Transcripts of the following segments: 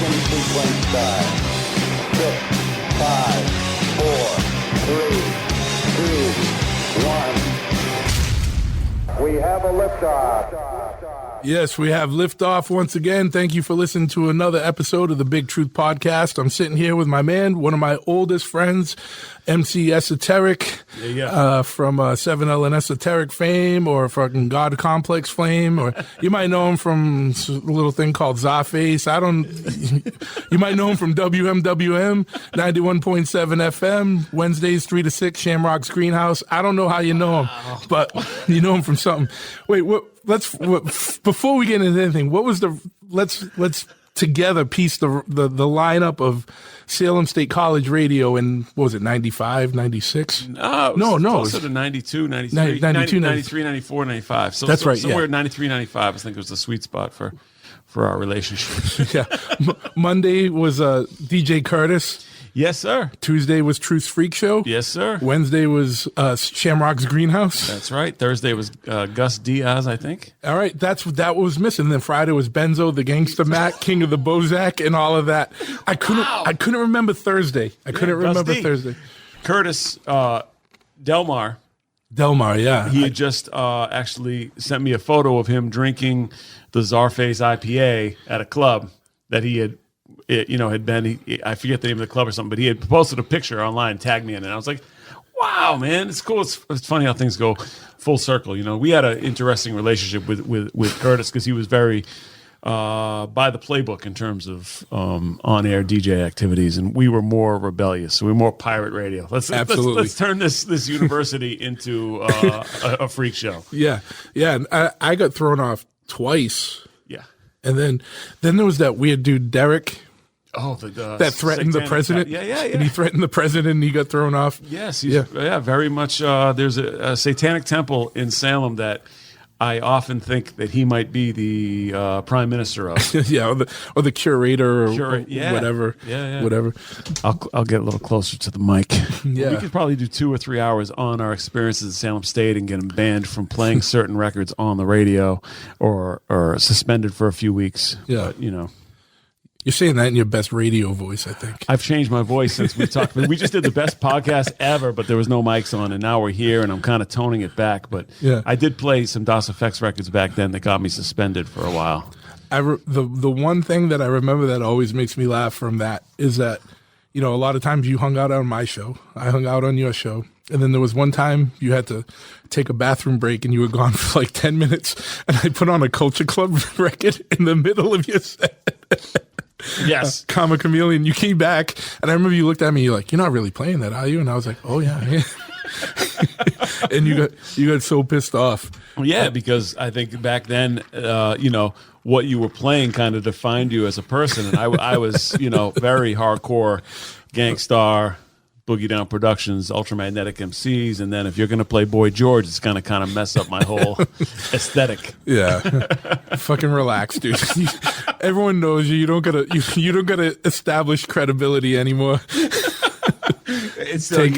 Ignition sequence start. 6, 5, 4, 3, 2, 1. We have a liftoff. Yes, we have liftoff once again. Thank you for listening to another episode of the Big Truth Podcast. I'm sitting here with my man, one of my oldest friends, MC Esoteric, from 7L and Esoteric fame, or fucking God Complex fame, or you might know him from a little thing called Czarface. You might know him from WMWM 91.7 FM, Wednesdays 3 to 6, Shamrock's Greenhouse. I don't know how you know him, but you know him from something. Wait, before we get into anything, what was let's together piece the lineup of Salem State College radio in, what was it, 95, 96? No, closer to 92, 93, 93, 94, 95. So that's right, somewhere 93, 95, I think it was the sweet spot for our relationship. Yeah. Monday was DJ Curtis. Yes, sir. Tuesday was Truth's Freak Show. Yes, sir. Wednesday was Shamrock's Greenhouse. That's right. Thursday was Gus Diaz, I think. All right, that was missing. Then Friday was Benzo, the Gangsta Mac, King of the Bozak, and all of that. I couldn't remember Thursday. Thursday. Curtis Delmar, yeah. He had just actually sent me a photo of him drinking the Czarface IPA at a club that he had. Had been, I forget the name of the club or something, but he had posted a picture online, tagged me in it. And I was like, wow, man, it's cool. It's funny how things go full circle. We had an interesting relationship with Curtis because he was very by the playbook in terms of on-air DJ activities, and we were more rebellious. So we were more pirate radio. Let's turn this university into a freak show. Yeah. And I got thrown off twice. Yeah. And then there was that weird dude, Derek. Oh, that threatened the president. Yeah. And he threatened the president and he got thrown off. Yes. Very much. There's a satanic temple in Salem that I often think that he might be the prime minister of. Yeah, or the curator or whatever. Yeah. Whatever. I'll get a little closer to the mic. Yeah. We could probably do 2 or 3 hours on our experiences at Salem State and get him banned from playing certain records on the radio or suspended for a few weeks. Yeah. But, you're saying that in your best radio voice, I think. I've changed my voice since we talked. We just did the best podcast ever, but there was no mics on, and now we're here, and I'm kind of toning it back. But I did play some DOS Effects records back then that got me suspended for a while. The one thing that I remember that always makes me laugh from that is that, a lot of times you hung out on my show. I hung out on your show. And then there was one time you had to take a bathroom break and you were gone for like 10 minutes. And I put on a Culture Club record in the middle of your set. Yes. Comma Chameleon. You came back and I remember you looked at me, you're like, you're not really playing that, are you? And I was like, oh yeah. And you got so pissed off. Well, yeah, because I think back then, what you were playing kind of defined you as a person. And I was, very hardcore Gangstar, Boogie Down Productions, Ultramagnetic MCs, and then if you're going to play Boy George, it's going to kind of mess up my whole aesthetic. Yeah, fucking relax, dude. Everyone knows you. You don't gotta establish credibility anymore. Take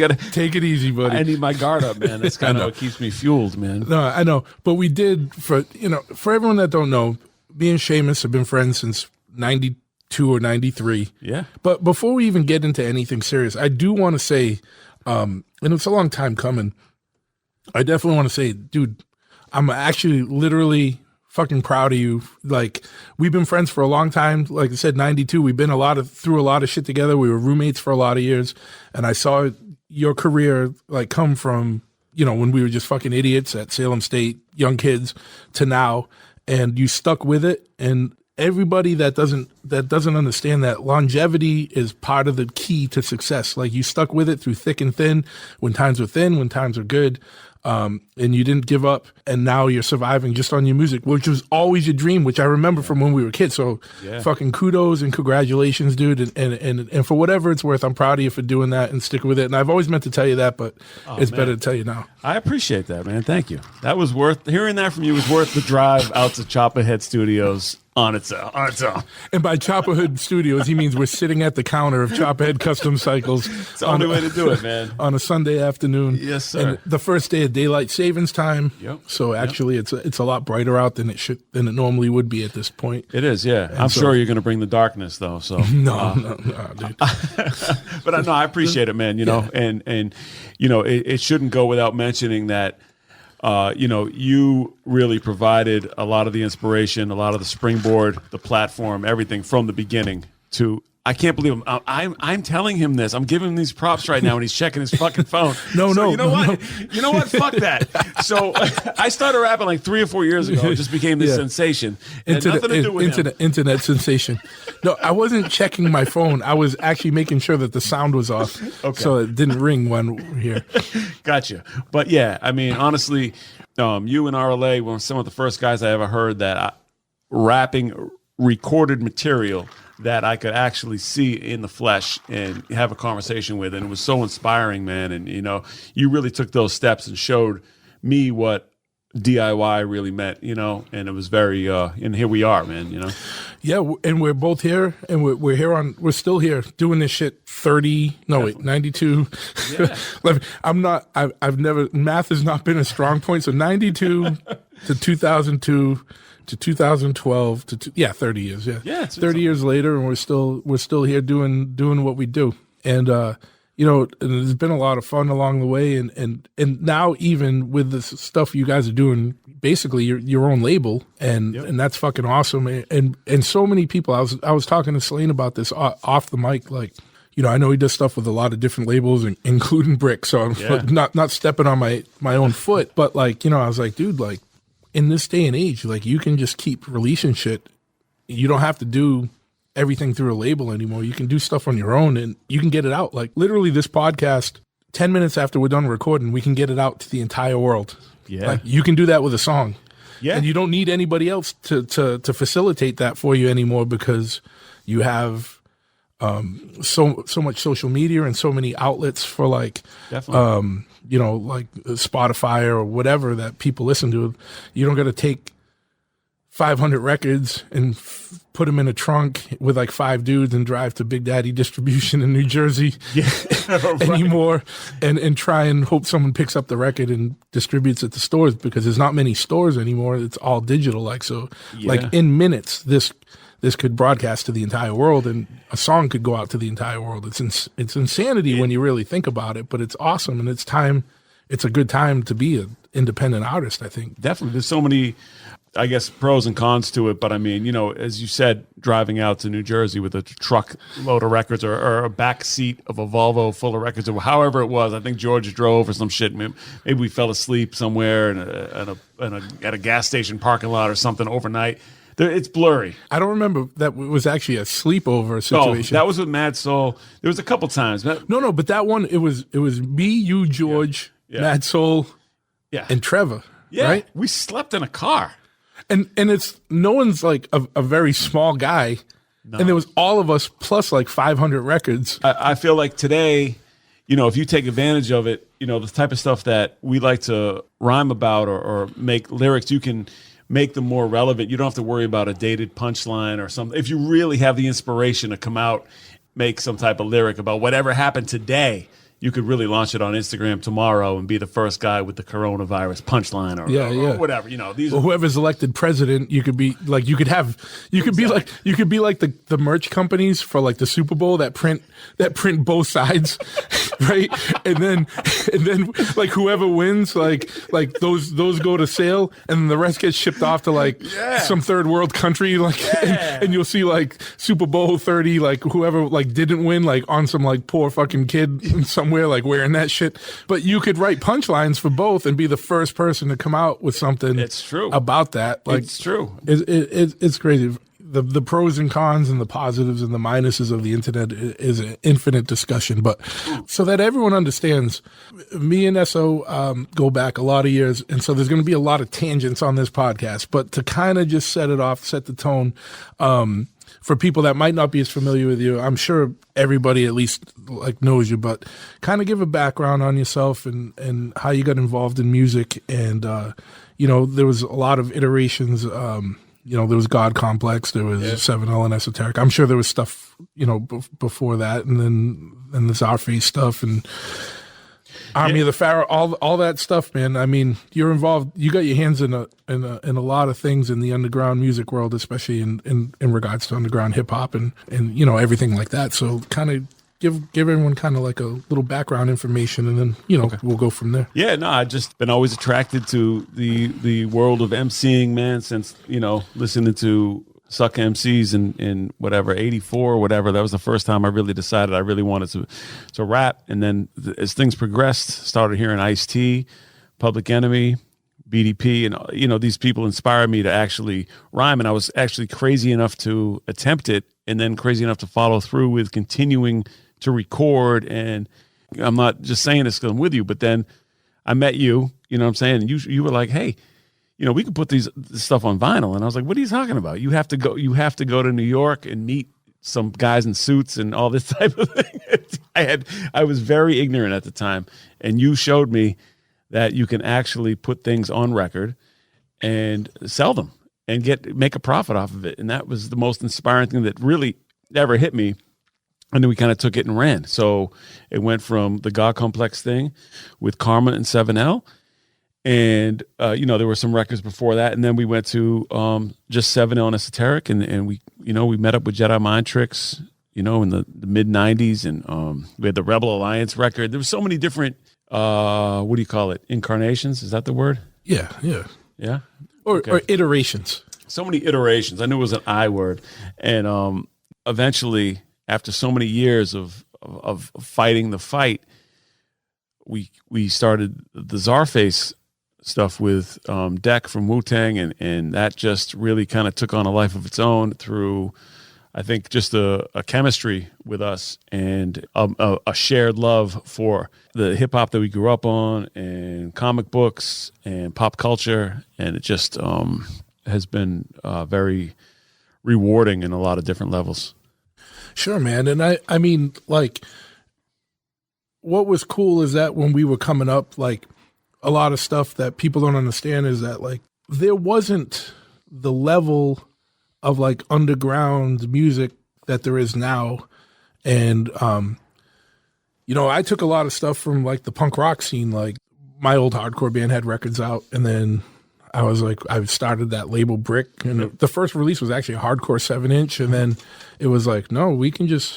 it easy, buddy. I need my guard up, man. That's kind of what keeps me fueled, man. No, I know, but we did for everyone that don't know, me and Seamus have been friends since 92 or 93. Yeah. But before we even get into anything serious, I do want to say, and it's a long time coming, I definitely want to say, dude, I'm actually literally fucking proud of you. Like, we've been friends for a long time. Like I said, 92, we've been through a lot of shit together. We were roommates for a lot of years. And I saw your career like come from, when we were just fucking idiots at Salem State, young kids, to now. And you stuck with it. And everybody that doesn't understand that longevity is part of the key to success. Like, you stuck with it through thick and thin, when times were thin, when times were good. And you didn't give up, and now you're surviving just on your music, which was always your dream, which I remember from when we were kids. So fucking kudos and congratulations, dude. And for whatever it's worth, I'm proud of you for doing that and sticking with it. And I've always meant to tell you that, but better to tell you now. I appreciate that, man. Thank you. That was hearing that from you was worth the drive out to Chopperhead Studios on its own. And by Chopperhood Studios, he means we're sitting at the counter of Chopperhead Custom Cycles. It's the only way to do it, man. On a Sunday afternoon. Yes, sir. And the first day of daylight savings time. Yep. So actually, it's a lot brighter out than it normally would be at this point. It is, yeah. I'm sure you're going to bring the darkness, though. So no, dude. But I appreciate it, man. You know, and you know, it shouldn't go without mentioning that. You know, you really provided a lot of the inspiration, a lot of the springboard, the platform, everything from the beginning to. I can't believe I'm telling him this. I'm giving him these props right now, and he's checking his fucking phone. No. You know what? You know what? Fuck that. So I started rapping like 3 or 4 years ago. It just became this sensation. It had nothing to do with him. Internet sensation. No, I wasn't checking my phone. I was actually making sure that the sound was off, so it didn't ring one here. Gotcha. But yeah, I mean, honestly, you and RLA were some of the first guys I ever heard that rapping recorded material that I could actually see in the flesh and have a conversation with. And it was so inspiring, man. And, you know, you really took those steps and showed me what DIY really meant, you know, and it was very, and here we are, man, you know? Yeah. And we're both here and we're still here doing this shit 92. Yeah. I've never, math has not been a strong point. So 92 to 2002. To 2012 to 30 years, yeah 30 years later, and we're still here doing what we do, and you know, and there's been a lot of fun along the way, and now even with the stuff you guys are doing, basically your own label, and that's fucking awesome, and so many people. I was talking to Slane about this off the mic, like, you know, I know he does stuff with a lot of different labels, including Brick, so I'm not stepping on my own foot, but like, you know, I was like, dude, like, in this day and age, like, you can just keep releasing shit. You don't have to do everything through a label anymore. You can do stuff on your own and you can get it out. Like, literally this podcast, 10 minutes after we're done recording, we can get it out to the entire world. Yeah. Like, you can do that with a song. Yeah. And you don't need anybody else to facilitate that for you anymore, because you have so much social media and so many outlets for, like, definitely. You know, like Spotify or whatever that people listen to. You don't got to take 500 records and put them in a trunk with like 5 dudes and drive to Big Daddy Distribution in New Jersey anymore, and try and hope someone picks up the record and distributes it to stores, because there's not many stores anymore. It's all digital. Like, so like in minutes, this could broadcast to the entire world, and a song could go out to the entire world. It's insanity when you really think about it, but it's awesome, and it's a good time to be an independent artist, I think. Definitely. There's so many, I guess, pros and cons to it, but I mean, you know, as you said, driving out to New Jersey with a truck load of records, or a back seat of a Volvo full of records, or however it was. I think George drove or some shit. Maybe we fell asleep somewhere at a gas station parking lot or something overnight. It's blurry. I don't remember that was actually a sleepover situation. Oh, that was with Mad Soul. There was a couple times. No, but that one, it was me, you, George, Mad Soul, and Trevor. Yeah, right? We slept in a car. And it's, no one's like a very small guy. No. And there was all of us plus like 500 records. I feel like today, you know, if you take advantage of it, you know, the type of stuff that we like to rhyme about or make lyrics, you can make them more relevant. You don't have to worry about a dated punchline or something. If you really have the inspiration to come out, make some type of lyric about whatever happened today, you could really launch it on Instagram tomorrow and be the first guy with the coronavirus punchline or whatever. You know, these whoever's elected president, you could be like, you could be like the merch companies for like the Super Bowl that print both sides, right? And then like whoever wins, like those go to sale, and then the rest gets shipped off to like some third world country, like, and you'll see like Super Bowl 30, like whoever like didn't win, like on some like poor fucking kid in somewhere like wearing that shit. But you could write punchlines for both and be the first person to come out with something. It's true about that. Like, it's true. It's crazy. The pros and cons and the positives and the minuses of the internet is an infinite discussion. But so that everyone understands, me and Eso go back a lot of years, and so there's going to be a lot of tangents on this podcast. But to kind of just set it off, set the tone, for people that might not be as familiar with you, I'm sure everybody at least like knows you, but kind of give a background on yourself and how you got involved in music. And, you know, there was a lot of iterations, there was God Complex, there was 7L and Esoteric. I'm sure there was stuff, before that, and then the Czarface stuff and Army of the Pharaoh, all that stuff, man. I mean, you're involved. You got your hands in a lot of things in the underground music world, especially in regards to underground hip hop and everything like that. So kind of give everyone kind of like a little background information, and then we'll go from there. Yeah, no, I've just been always attracted to the world of emceeing, man. Since listening to Suck MCs in whatever 84 or whatever, that was the first time I really decided I really wanted to rap. And then as things progressed, started hearing Ice-T, Public Enemy, BDP, and these people inspired me to actually rhyme. And I was actually crazy enough to attempt it, and then crazy enough to follow through with continuing to record. And I'm not just saying this because I'm with you, but then I met you, you know what I'm saying? And you were like, hey, we could put this stuff on vinyl. And I was like, what are you talking about? You have to go to New York and meet some guys in suits and all this type of thing. I was very ignorant at the time. And you showed me that you can actually put things on record and sell them and make a profit off of it. And that was the most inspiring thing that really ever hit me. And then we kind of took it and ran. So it went from the God Complex thing with Karma and 7L. And, there were some records before that. And then we went to just 7L and Esoteric. And we met up with Jedi Mind Tricks, in the mid 90s. And we had the Rebel Alliance record. There were so many different, what do you call it? Incarnations? Is that the word? Yeah. Yeah. Or iterations. So many iterations. I knew it was an I word. And eventually, after so many years of fighting the fight, we started the Czarface stuff with Deck from Wu-Tang, and that just really kind of took on a life of its own through, I think, just a chemistry with us and a shared love for the hip-hop that we grew up on and comic books and pop culture, and it just has been very rewarding in a lot of different levels. Sure, man. And I mean, like, what was cool is that when we were coming up, like, a lot of stuff that people don't understand is that, like, there wasn't the level of, like, underground music that there is now. And, I took a lot of stuff from, like, the punk rock scene. Like, my old hardcore band had records out, and then I was like, I started that label Brick, and the first release was actually a hardcore 7-inch, and then it was like, no, we can just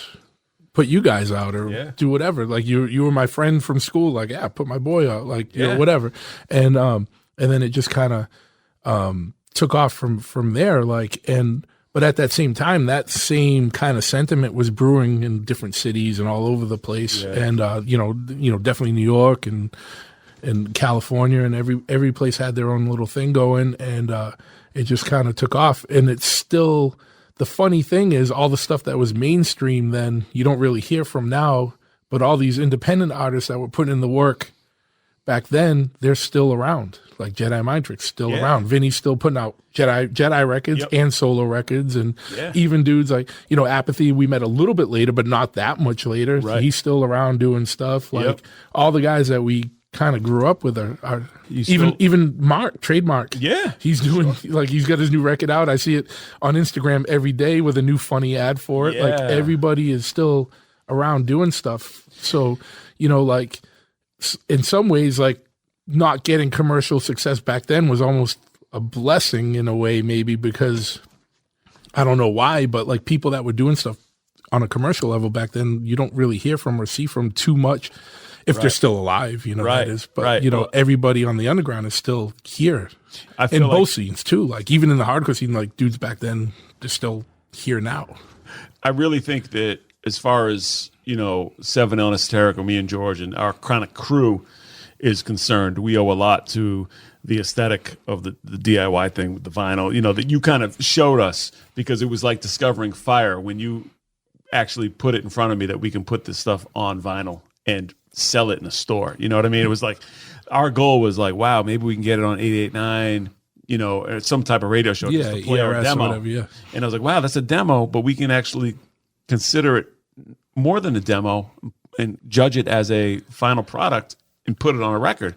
put you guys out or do whatever. Like, you were my friend from school. Like, yeah, put my boy out. Like, whatever. And then it just kind of took off from there. Like, but at that same time, that same kind of sentiment was brewing in different cities and all over the place. Yeah. And definitely New York and California, and every place had their own little thing going, and it just kind of took off. And it's still, the funny thing is, all the stuff that was mainstream then you don't really hear from now, but all these independent artists that were putting in the work back then, they're still around. Like Jedi Mind Tricks still around. Vinny's still putting out Jedi records and solo records, and even dudes like Apathy. We met a little bit later, but not that much later. Right. He's still around doing stuff. Like all the guys that we kind of grew up with are even Mark Trademark. Yeah, he's doing like, he's got his new record out. I see it on Instagram every day with a new funny ad for it. Like, everybody is still around doing stuff. So like, in some ways, like, not getting commercial success back then was almost a blessing in a way, maybe, because I don't know why, but like, people that were doing stuff on a commercial level back then, you don't really hear from or see from too much. If they're still alive, that is. But, everybody on the underground is still here. I feel in both scenes, too. Like, even in the hardcore scene, like, dudes back then, they're still here now. I really think that as far as, 7L and Esoteric, or me and George and our kind of crew is concerned, we owe a lot to the aesthetic of the DIY thing with the vinyl, that you kind of showed us, because it was like discovering fire when you actually put it in front of me that we can put this stuff on vinyl and sell it in a store. You know what I mean? It was like, our goal was like, wow, maybe we can get it on 88.9, or some type of radio show just to play our demo. Whatever, And I was like, wow, that's a demo, but we can actually consider it more than a demo and judge it as a final product and put it on a record.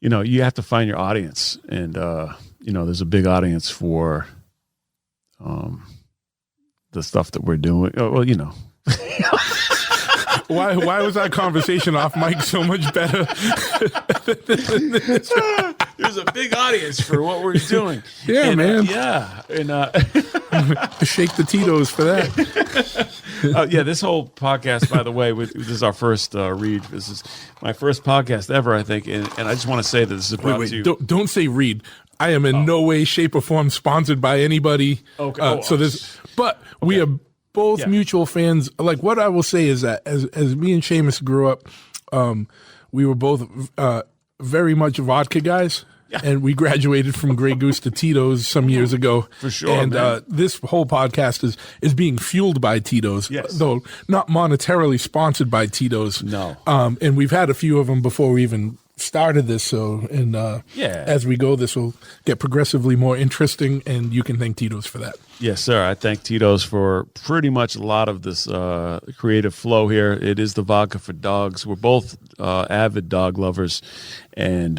You have to find your audience. And, there's a big audience for the stuff that we're doing. Well, you know. Why was that conversation off mic so much better? There's a big audience for what we're doing. Yeah, and, man. Shake the Tito's for that. This whole podcast, by the way, this is our first read. This is my first podcast ever, I think, and I just want to say that this is brought to you. Don't say read. I am in no way, shape, or form sponsored by anybody. Okay. We are both mutual fans. Like, what I will say is that as me and Seamus grew up, we were both very much vodka guys. Yeah. And we graduated from Grey Goose to Tito's some years ago. For sure. And this whole podcast is being fueled by Tito's, though not monetarily sponsored by Tito's. No. And we've had a few of them before we even started this. So, as we go, this will get progressively more interesting, and you can thank Tito's for that. Yes, sir. I thank Tito's for pretty much a lot of this creative flow here. It is the vodka for dogs. We're both avid dog lovers, and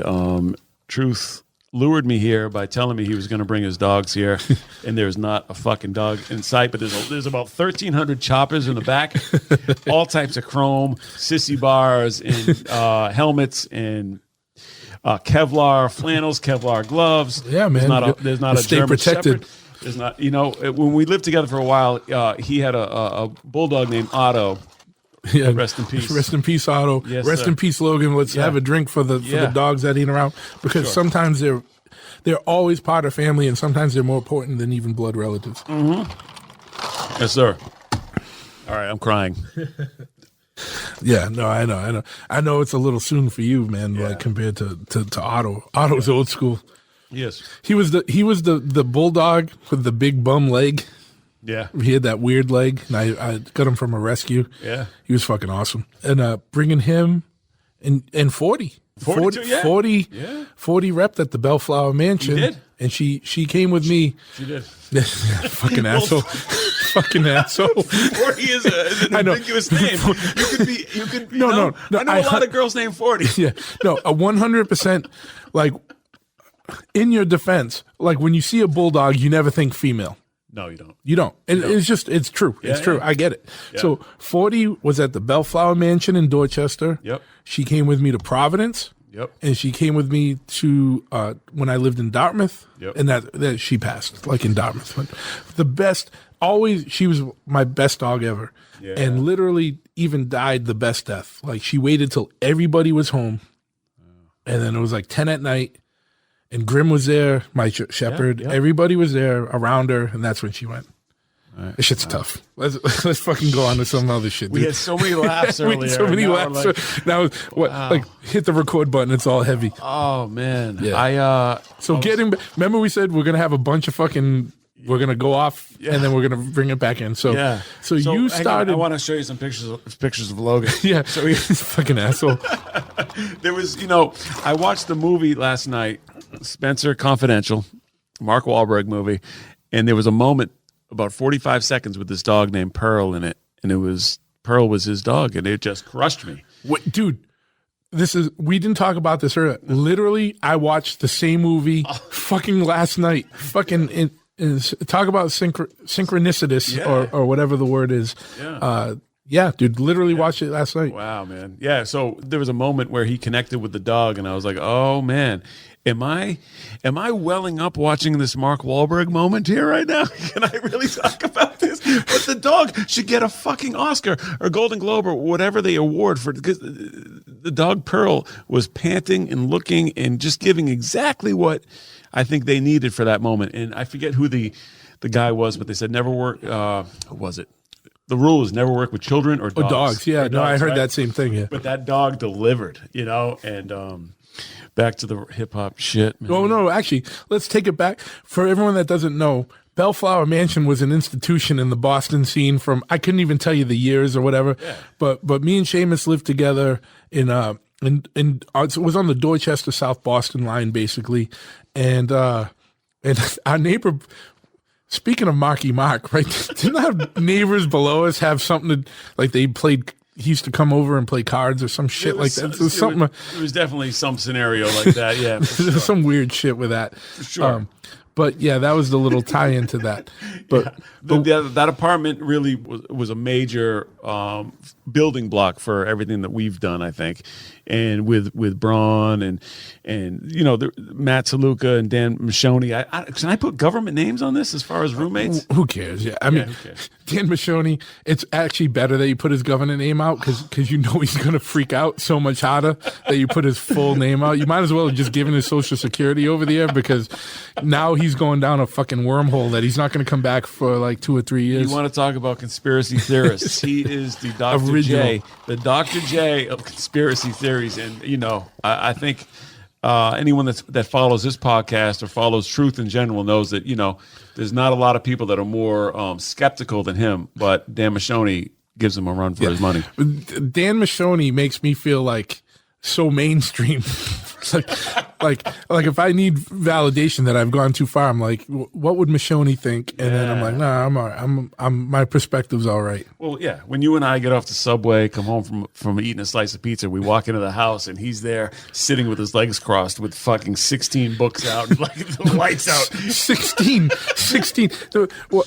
Truth lured me here by telling me he was going to bring his dogs here, and there's not a fucking dog in sight, but there's about 1,300 choppers in the back, all types of chrome, sissy bars, and helmets, and Kevlar flannels, Kevlar gloves. Yeah, man. There's not a stay German protected. Shepherd. There's not, when we lived together for a while, he had a bulldog named Otto. Yeah. Rest in peace. Rest in peace, Otto. Yes, Rest sir. in peace, Logan. Let's have a drink for the dogs that ain't around, because sometimes they're always part of family, and sometimes they're more important than even blood relatives. Mm-hmm. Yes, sir. All right, I'm crying. Yeah, no, I know. I know it's a little soon for you, man. Like compared to Otto. Otto's old school. Yes, he was the bulldog with the big bum leg. Yeah. He had that weird leg, and I got him from a rescue. Yeah. He was fucking awesome. And bringing him and 40 repped at the Bellflower Mansion. He did? And she came with me. She did. Fucking asshole. Fucking asshole. 40 is an ambiguous name. You could be. No. I know a lot of girls named 40. Yeah. No, 100%, like, in your defense, like, when you see a bulldog, you never think female. No, you don't. You don't. And it's true. It's true. I get it. Yeah. So 40 was at the Bellflower Mansion in Dorchester. Yep. She came with me to Providence. Yep. And she came with me to when I lived in Dartmouth. Yep. And that she passed, like, in Dartmouth. But the best, always, she was my best dog ever. Yeah. And literally even died the best death. Like, she waited till everybody was home. And then it was like 10 at night. And Grim was there, my shepherd. Yeah. Everybody was there around her, and that's when she went. Right. This shit's tough. Let's fucking go on to some other shit. We had so many laughs earlier. We had so many laughs. Now, like, hit the record button. It's all heavy. Oh man. Yeah. Remember we said we're gonna have a bunch of fucking. We're gonna go off, and then we're gonna bring it back in. So you started. I want to show you some pictures of Logan. Yeah. So he's a fucking asshole. There was, I watched the movie last night, Spencer Confidential, Mark Wahlberg movie, and there was a moment about 45 seconds with this dog named Pearl in it, and Pearl was his dog, and it just crushed me. What, dude? We didn't talk about this earlier. Literally, I watched the same movie fucking last night. Fucking talk about synchronicitous or whatever the word is. Yeah, dude, literally watched it last night. Wow, man. Yeah, so there was a moment where he connected with the dog, and I was like, oh, man, am I welling up watching this Mark Wahlberg moment here right now? Can I really talk about this? But the dog should get a fucking Oscar or Golden Globe or whatever they award for, because the dog Pearl was panting and looking and just giving exactly what I think they needed for that moment. And I forget who the guy was, but they said never work. Who was it? The rule is never work with children or dogs. Dogs, yeah. No, I heard that same thing, yeah. But that dog delivered, and back to the hip-hop shit, man. Oh, no, actually, let's take it back. For everyone that doesn't know, Bellflower Mansion was an institution in the Boston scene from, I couldn't even tell you the years or whatever, but me and Seamus lived together it was on the Dorchester South Boston line, basically, and our neighbor... Speaking of Marky Mark, right? Didn't our neighbors below us have something he used to come over and play cards or some shit like that. It was definitely some scenario like that, yeah. There's some weird shit with that. For sure. But yeah, that was the little tie into that. But, that apartment really was a major building block for everything that we've done, I think. And with Braun and Matt Saluka and Dan Michoni. Can I put government names on this as far as roommates? Who cares? Yeah, I mean, who cares? Dan Michoni. It's actually better that you put his government name out because you know he's gonna freak out so much harder that you put his full name out. You might as well have just given his social security over the air because now he's going down a fucking wormhole that he's not gonna come back for like 2 or 3 years. You want to talk about conspiracy theorists? He is the Dr. J, the Dr. J of conspiracy theories. And I think anyone that follows this podcast or follows truth in general knows that there's not a lot of people that are more skeptical than him. But Dan Michoni gives him a run for his money. Dan Michoni makes me feel like so mainstream. like if I need validation that I've gone too far, I'm like, what would Michoni think? And then I'm like, nah, I'm all right. I'm my perspective's all right. Well, yeah. When you and I get off the subway, come home from eating a slice of pizza, we walk into the house and he's there sitting with his legs crossed with fucking 16 books out, and like the lights out. 16. Well,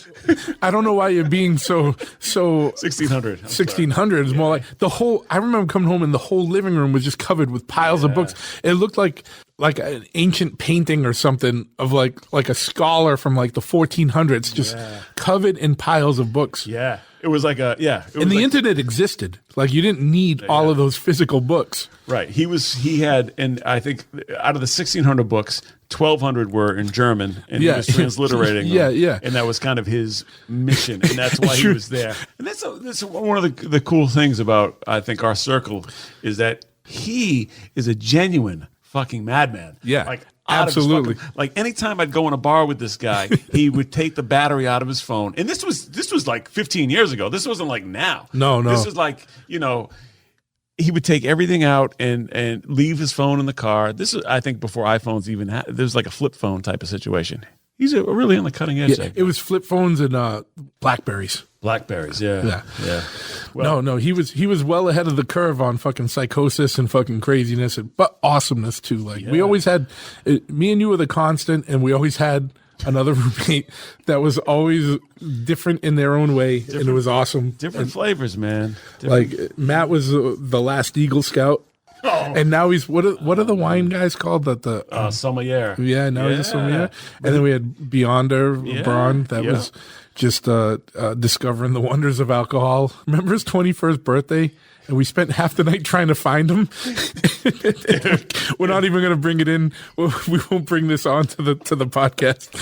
I don't know why you're being so 1600. 1600 is more like the whole. I remember coming home and the whole living room was just covered with piles of books. It looked like an ancient painting or something of like a scholar from like the 1400s, just covered in piles of books. Yeah, it was like and the internet existed. Like you didn't need all of those physical books. Right. He had, and I think out of the 1600 books, 1200 were in German, and he was transliterating them. Yeah. And that was kind of his mission, and that's why he was there. And that's one of the cool things about, I think, our circle is that he is a genuine fucking madman. Yeah, like absolutely. Like anytime I'd go in a bar with this guy, he would take the battery out of his phone, and this was like 15 years ago. This wasn't like now. No. This is like he would take everything out and leave his phone in the car. This is, I think, before iPhones even had. There was like a flip phone type of situation. He's really on the cutting edge. Yeah, it was flip phones and Blackberries. Blackberries, yeah. Well, no, he was well ahead of the curve on fucking psychosis and fucking craziness, but awesomeness too. Like we always had, me and you were the constant, and we always had another roommate that was always different in their own way, and it was awesome. Different flavors, man. Like Matt was the last Eagle Scout. Oh. And now he's what are the wine guys called? The sommelier. Yeah, now he's a sommelier. And then we had Beyonder Braun that was just discovering the wonders of alcohol. Remember his 21st birthday? And we spent half the night trying to find him. We're not even going to bring it in. We won't bring this on to the podcast.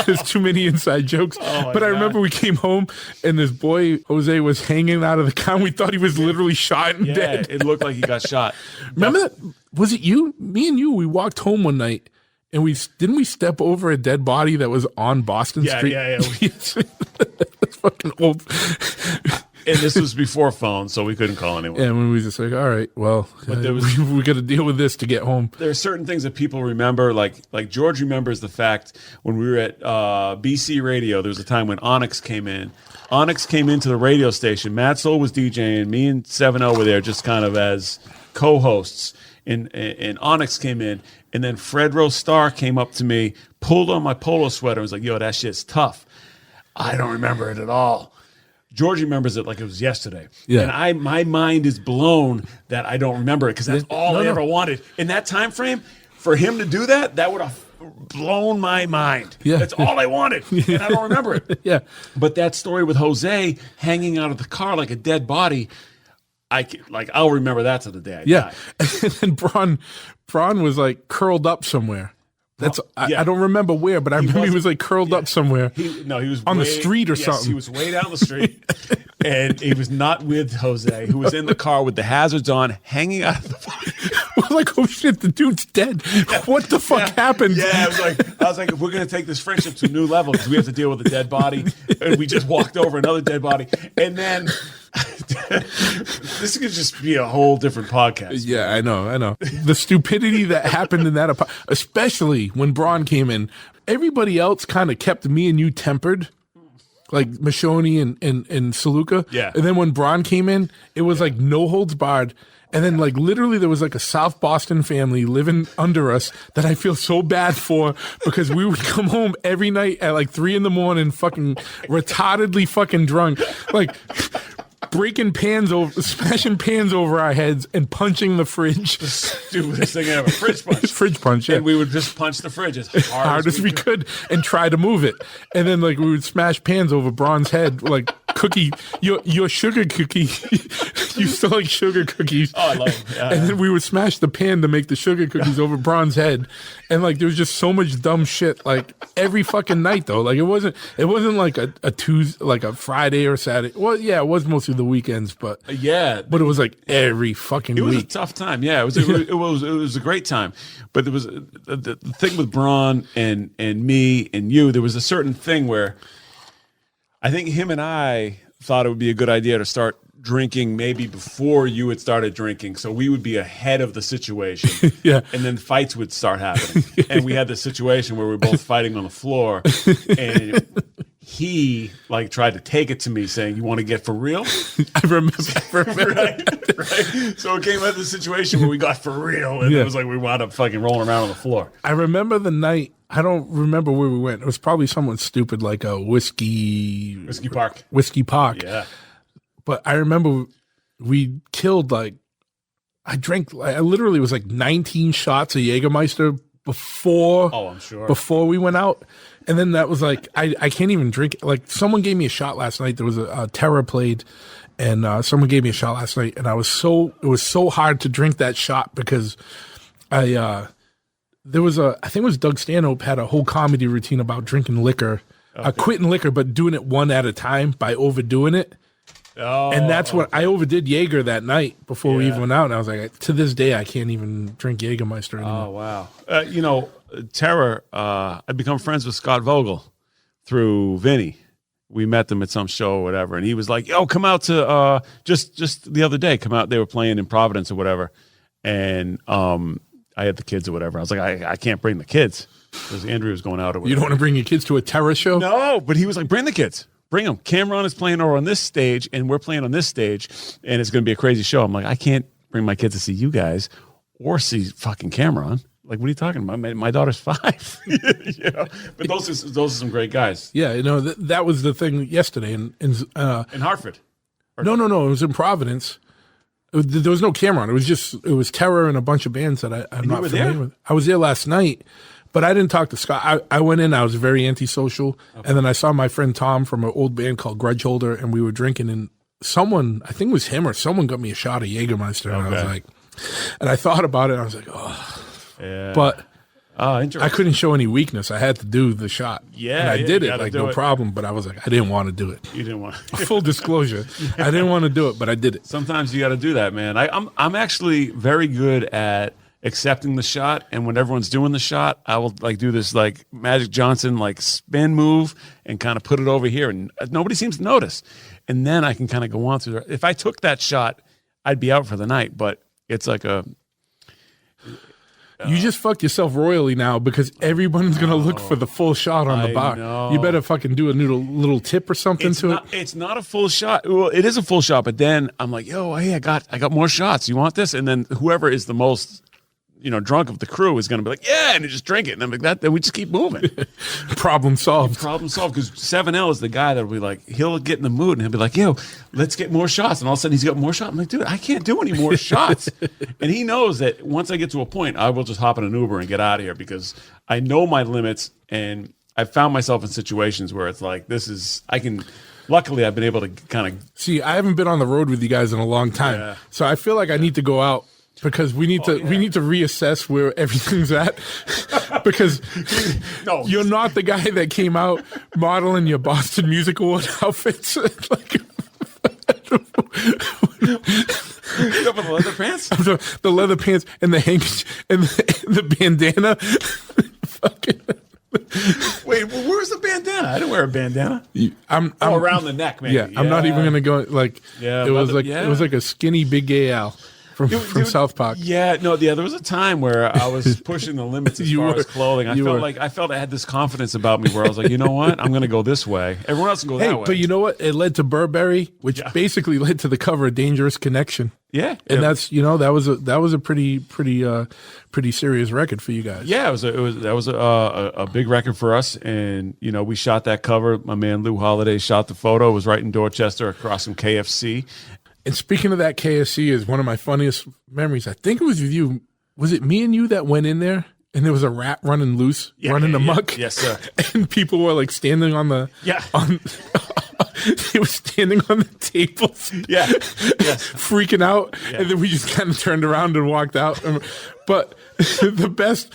There's too many inside jokes. But I remember we came home and this boy Jose was hanging out of the car. We thought he was literally shot and dead. It looked like he got shot. Remember that? Was it you? Me and you. We walked home one night. And we step over a dead body that was on Boston Street. Yeah. That's fucking old. And this was before phones, so we couldn't call anyone. And we were just like, all right, well, we got to deal with this to get home. There are certain things that people remember, like George remembers the fact when we were at BC Radio, there was a time when Onyx came in. Onyx came into the radio station. Matt Soul was DJing. Me and 7-0 were there just kind of as co-hosts. And Onyx came in. And then Fred Rose Starr came up to me, pulled on my polo sweater, and was like, yo, that shit's tough. I don't remember it at all. George remembers it like it was yesterday. Yeah. And my mind is blown that I don't remember it because that's all I ever wanted. In that time frame, for him to do that would have blown my mind. Yeah. That's all I wanted. And I don't remember it. Yeah. But that story with Jose hanging out of the car like a dead body, I'll remember that to the day I die. And then Braun was like curled up somewhere. I don't remember where, but I remember he was like curled up somewhere. He was on the street or something. He was way down the street, and he was not with Jose, who was in the car with the hazards on, hanging out of the. We're like, oh shit, the dude's dead. What the fuck happened? Yeah, I was like, if we're gonna take this friendship to a new level, because we have to deal with a dead body, and we just walked over another dead body, and then. This could just be a whole different podcast. Yeah, I know. The stupidity that happened in that, especially when Braun came in, everybody else kind of kept me and you tempered, like Michoni and Saluka. Yeah. And then when Braun came in, it was like no holds barred. And then like literally there was like a South Boston family living under us that I feel so bad for because we would come home every night at like 3 a.m, fucking retardedly fucking drunk, like breaking pans over, smashing pans over our heads and punching the fridge. The stupidest thing ever. Fridge punch. Fridge punch, yeah. And we would just punch the fridge as hard as we could and try to move it. And then like we would smash pans over Braun's head, like cookie, your sugar cookie. You still like sugar cookies. Oh, I love them. Yeah, and then we would smash the pan to make the sugar cookies over Braun's head. And like there was just so much dumb shit like every fucking night though. Like it wasn't like a Tuesday, like a Friday or Saturday. Well, yeah, it was mostly the weekends, but yeah, but it was like every fucking week. It was a tough time. Yeah, it was a great time. But there was the thing with Braun and me and you. There was a certain thing where I think him and I thought it would be a good idea to start drinking maybe before you had started drinking, so we would be ahead of the situation. Yeah, and then fights would start happening. And we had this situation where we were both fighting on the floor, and he like tried to take it to me saying, "You want to get for real?" I remember. right. So it came out of the situation where we got for real, and it was like we wound up fucking rolling around on the floor. I remember the night. I don't remember where we went. It was probably someone stupid like a whiskey park. Yeah. But I remember we killed I literally was like 19 shots of Jägermeister before. Oh, I'm sure. Before we went out. And then that was like, I can't even drink it. Like someone gave me a shot last night. There was a Terror played and someone gave me a shot last night. And it was so hard to drink that shot because I think it was Doug Stanhope had a whole comedy routine about drinking liquor, quitting liquor, but doing it one at a time by overdoing it. Oh, and that's what I overdid Jaeger that night before we even went out. And I was like, to this day, I can't even drink Jägermeister anymore. Oh, wow. Terror, I'd become friends with Scott Vogel through Vinny. We met them at some show or whatever. And he was like, yo, come out to, just the other day, come out. They were playing in Providence or whatever. And I had the kids or whatever. I was like, I can't bring the kids because Andrew was going out or whatever. You don't want to bring your kids to a Terror show? No, but he was like, bring the kids. Bring them. Cameron is playing over on this stage, and we're playing on this stage, and it's going to be a crazy show. I'm like, I can't bring my kids to see you guys or see fucking Cameron. Like, what are you talking about? My daughter's 5. But those are some great guys. Yeah, that was the thing yesterday in Hartford. No, it was in Providence. There was no Cameron. It was Terror and a bunch of bands that I'm not familiar with. I was there last night. But I didn't talk to Scott. I went in, I was very antisocial. Okay. And then I saw my friend Tom from an old band called Grudge Holder, and we were drinking. And someone, I think it was him or someone, got me a shot of Jägermeister. And I was like, and I thought about it. And I was like, oh. Yeah. But I couldn't show any weakness. I had to do the shot. Yeah. And I did it, like, no problem. But I was like, I didn't want to do it. You didn't want to. Full disclosure. I didn't want to do it, but I did it. Sometimes you got to do that, man. I'm actually very good at accepting the shot, and when everyone's doing the shot, I will like do this like Magic Johnson like spin move and kind of put it over here, and nobody seems to notice. And then I can kind of go on through there. If I took that shot, I'd be out for the night. But it's like a you just fucked yourself royally now because everyone's gonna look for the full shot on the bar. Know. You better fucking do a little tip or something it. It's not a full shot. Well, it is a full shot, but then I'm like, yo, hey, I got more shots. You want this? And then whoever is the most drunk of the crew is going to be like, yeah, and you just drink it. And I'm like, that, then we just keep moving. Problem solved. Because 7L is the guy that'll be like, he'll get in the mood and he'll be like, yo, let's get more shots. And all of a sudden he's got more shots. I'm like, dude, I can't do any more shots. And he knows that once I get to a point, I will just hop in an Uber and get out of here because I know my limits. And I've found myself in situations where it's like, luckily I've been able to kind of. See, I haven't been on the road with you guys in a long time. Yeah. So I feel like I need to go out. Because we need to reassess where everything's at. Because you're not the guy that came out modeling your Boston Music Award outfits. With the leather pants? The leather pants and the handkerchief and the bandana. Wait, well, where's the bandana? I didn't wear a bandana. I'm around the neck, man. Yeah, I'm not even gonna go like. Yeah, it was like a skinny Big Gay Al. from South Park. Yeah, no, yeah. There was a time where I was pushing the limits as far as clothing. I felt I had this confidence about me where I was like, you know what, I'm going to go this way. Everyone else can go that way. But you know what? It led to Burberry, which basically led to the cover of Dangerous Connection. Yeah, and that's that was a pretty serious record for you guys. Yeah, that was a big record for us, and we shot that cover. My man Lou Holiday shot the photo. It was right in Dorchester, across from KFC. And speaking of that, KFC is one of my funniest memories. I think it was with you. Was it me and you that went in there? And there was a rat running loose, running amok. Yes, sir. And people were like standing on the they were standing on the tables. Yeah. Yes. Freaking out. Yeah. And then we just kind of turned around and walked out. But the best,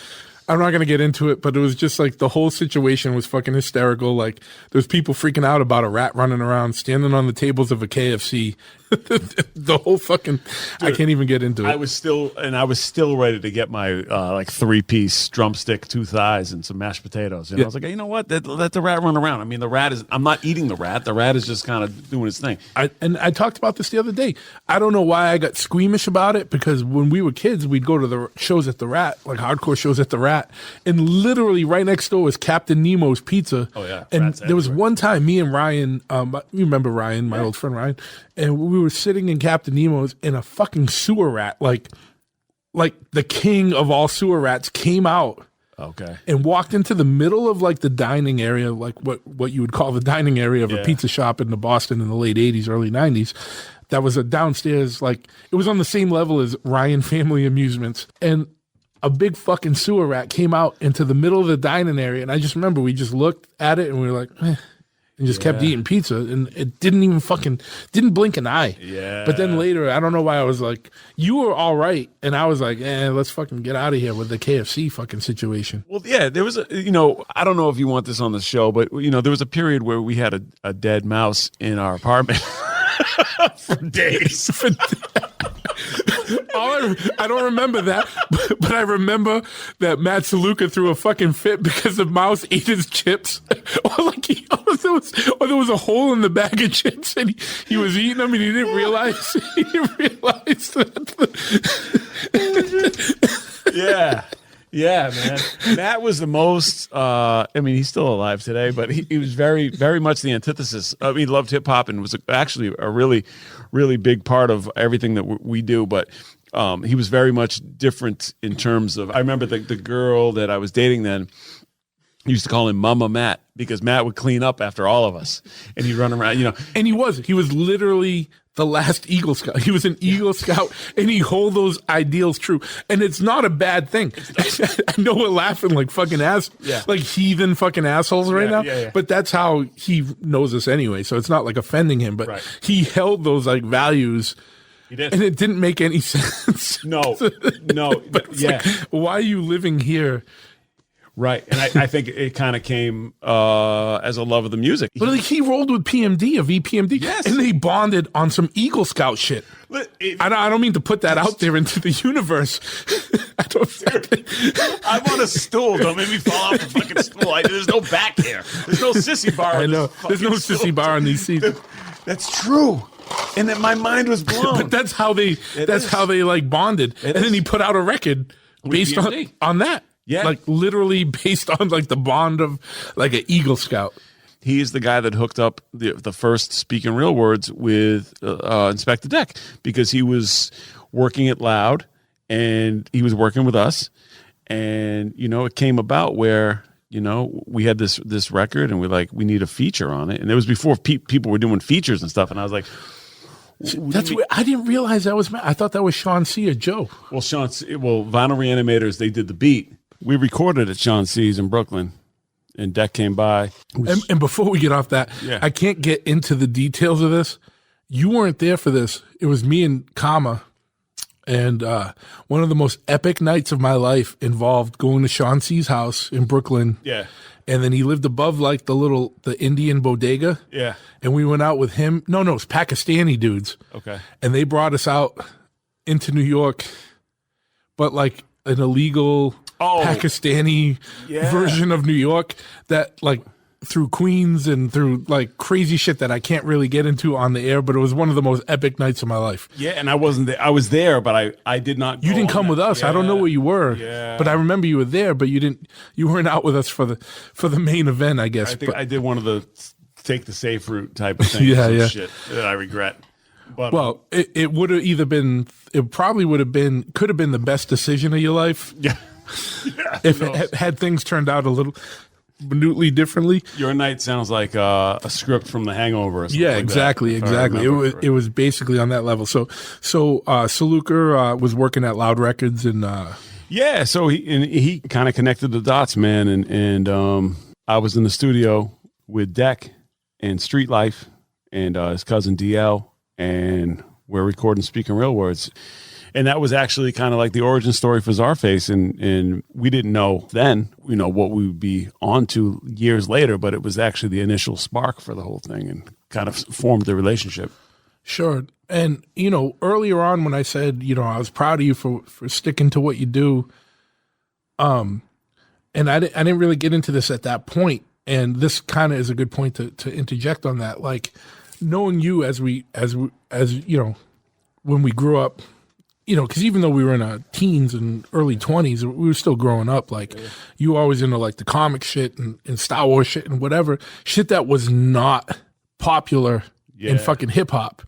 I'm not going to get into it, but it was just like the whole situation was fucking hysterical. Like there's people freaking out about a rat running around, standing on the tables of a KFC. The whole fucking, dude, I can't even get into it. I was still ready to get my like 3-piece drumstick, 2 thighs, and some mashed potatoes. I was like, hey, you know what? Let the rat run around. I mean, I'm not eating the rat. The rat is just kind of doing its thing. I talked about this the other day. I don't know why I got squeamish about it, because when we were kids, we'd go to the shows at the Rat, like hardcore shows at the Rat, and literally right next door was Captain Nemo's Pizza. Oh yeah, and there was one time me and Ryan, you remember Ryan, my old friend Ryan, and we were sitting in Captain Nemo's, and a fucking sewer rat, like the king of all sewer rats, came out. Okay. And walked into the middle of like the dining area, like what you would call the dining area of a pizza shop in the Boston in the late 80s, early 90s. That was a downstairs, like it was on the same level as Ryan Family Amusements. And a big fucking sewer rat came out into the middle of the dining area. And I just remember we just looked at it and we were like, and just kept eating pizza, and it didn't blink an eye. Yeah. But then later, I don't know why, I was like, you were all right, and I was like, let's fucking get out of here with the KFC fucking situation. Well, yeah, there was I don't know if you want this on the show, but there was a period where we had a dead mouse in our apartment for days. I don't remember that, but I remember that Matt Saluka threw a fucking fit because the mouse ate his chips, or there was a hole in the bag of chips, and he was eating them, and he didn't realize that. Yeah, man. Matt was the most. He's still alive today, but he was very, very much the antithesis. He loved hip hop and was actually a really, really big part of everything that we do. But he was very much different in terms of. I remember the girl that I was dating then used to call him Mama Matt, because Matt would clean up after all of us, and he'd run around. And he was literally the last Eagle Scout. He was an Eagle Scout, and he hold those ideals true. And it's not a bad thing. I know we're laughing like fucking like heathen fucking assholes right now. Yeah. But that's how he knows us anyway. So it's not like offending him. But he held those like values. He did. And it didn't make any sense. No. Like, why are you living here? Right, and I think it kind of came as a love of the music. But like, he rolled with PMD of EPMD, and they bonded on some Eagle Scout shit. I don't mean to put that out there into the universe. I'm on a stool. Don't make me fall off the fucking stool. There's no back here. There's no sissy bar. I know. There's no sissy bar on these seats. That's true. And then my mind was blown. But that's how they like bonded. And then he put out a record based on that. Yeah. Like literally based on like the bond of like an Eagle Scout. He is the guy that hooked up the first Speaking Real Words with Inspectah Deck, because he was working it loud and he was working with us. And, it came about where, we had this record and we need a feature on it. And it was before people were doing features and stuff. And I was like, that's weird. I didn't realize that was Matt. I thought that was Sean C. or Joe. Well, Vinyl Reanimators, they did the beat. We recorded at Sean C's in Brooklyn, and Deck came by. And before we get off that, I can't get into the details of this. You weren't there for this. It was me and Kama, and one of the most epic nights of my life involved going to Sean C's house in Brooklyn. Yeah. And then he lived above like the Indian bodega. Yeah. And we went out with him. No, it's Pakistani dudes. Okay. And they brought us out into New York, but like an illegal Pakistani version of New York that like through Queens and through like crazy shit that I can't really get into on the air, but it was one of the most epic nights of my life. Yeah, and I wasn't there. I was there, but I did not. You didn't come with us. Yeah. I don't know where you were, but I remember you were there, but you weren't out with us for the main event, I guess. I think I did one of the take the safe route type of thing. Shit that I regret. But, well, it would have either been, it probably would have been, could have been the best decision of your life. Yeah. If it had things turned out a little minutely differently. Your night sounds like a script from The Hangover. Or something like exactly. that, It was basically on that level. So Saluka was working at Loud Records and yeah. So he kind of connected the dots, man. And I was in the studio with Deck and Street Life and his cousin DL, and we're recording Speaking Real Words. And that was actually kind of like the origin story for Czarface. And we didn't know then, what we would be on to years later, but it was actually the initial spark for the whole thing and kind of formed the relationship. Sure. And, earlier on when I said, I was proud of you for sticking to what you do. And I didn't really get into this at that point. And this kind of is a good point to interject on that. Like knowing you as when we grew up, because even though we were in our teens and early 20s, we were still growing up. Like, you were always into, like, the comic shit and Star Wars shit and whatever. Shit that was not popular in fucking hip-hop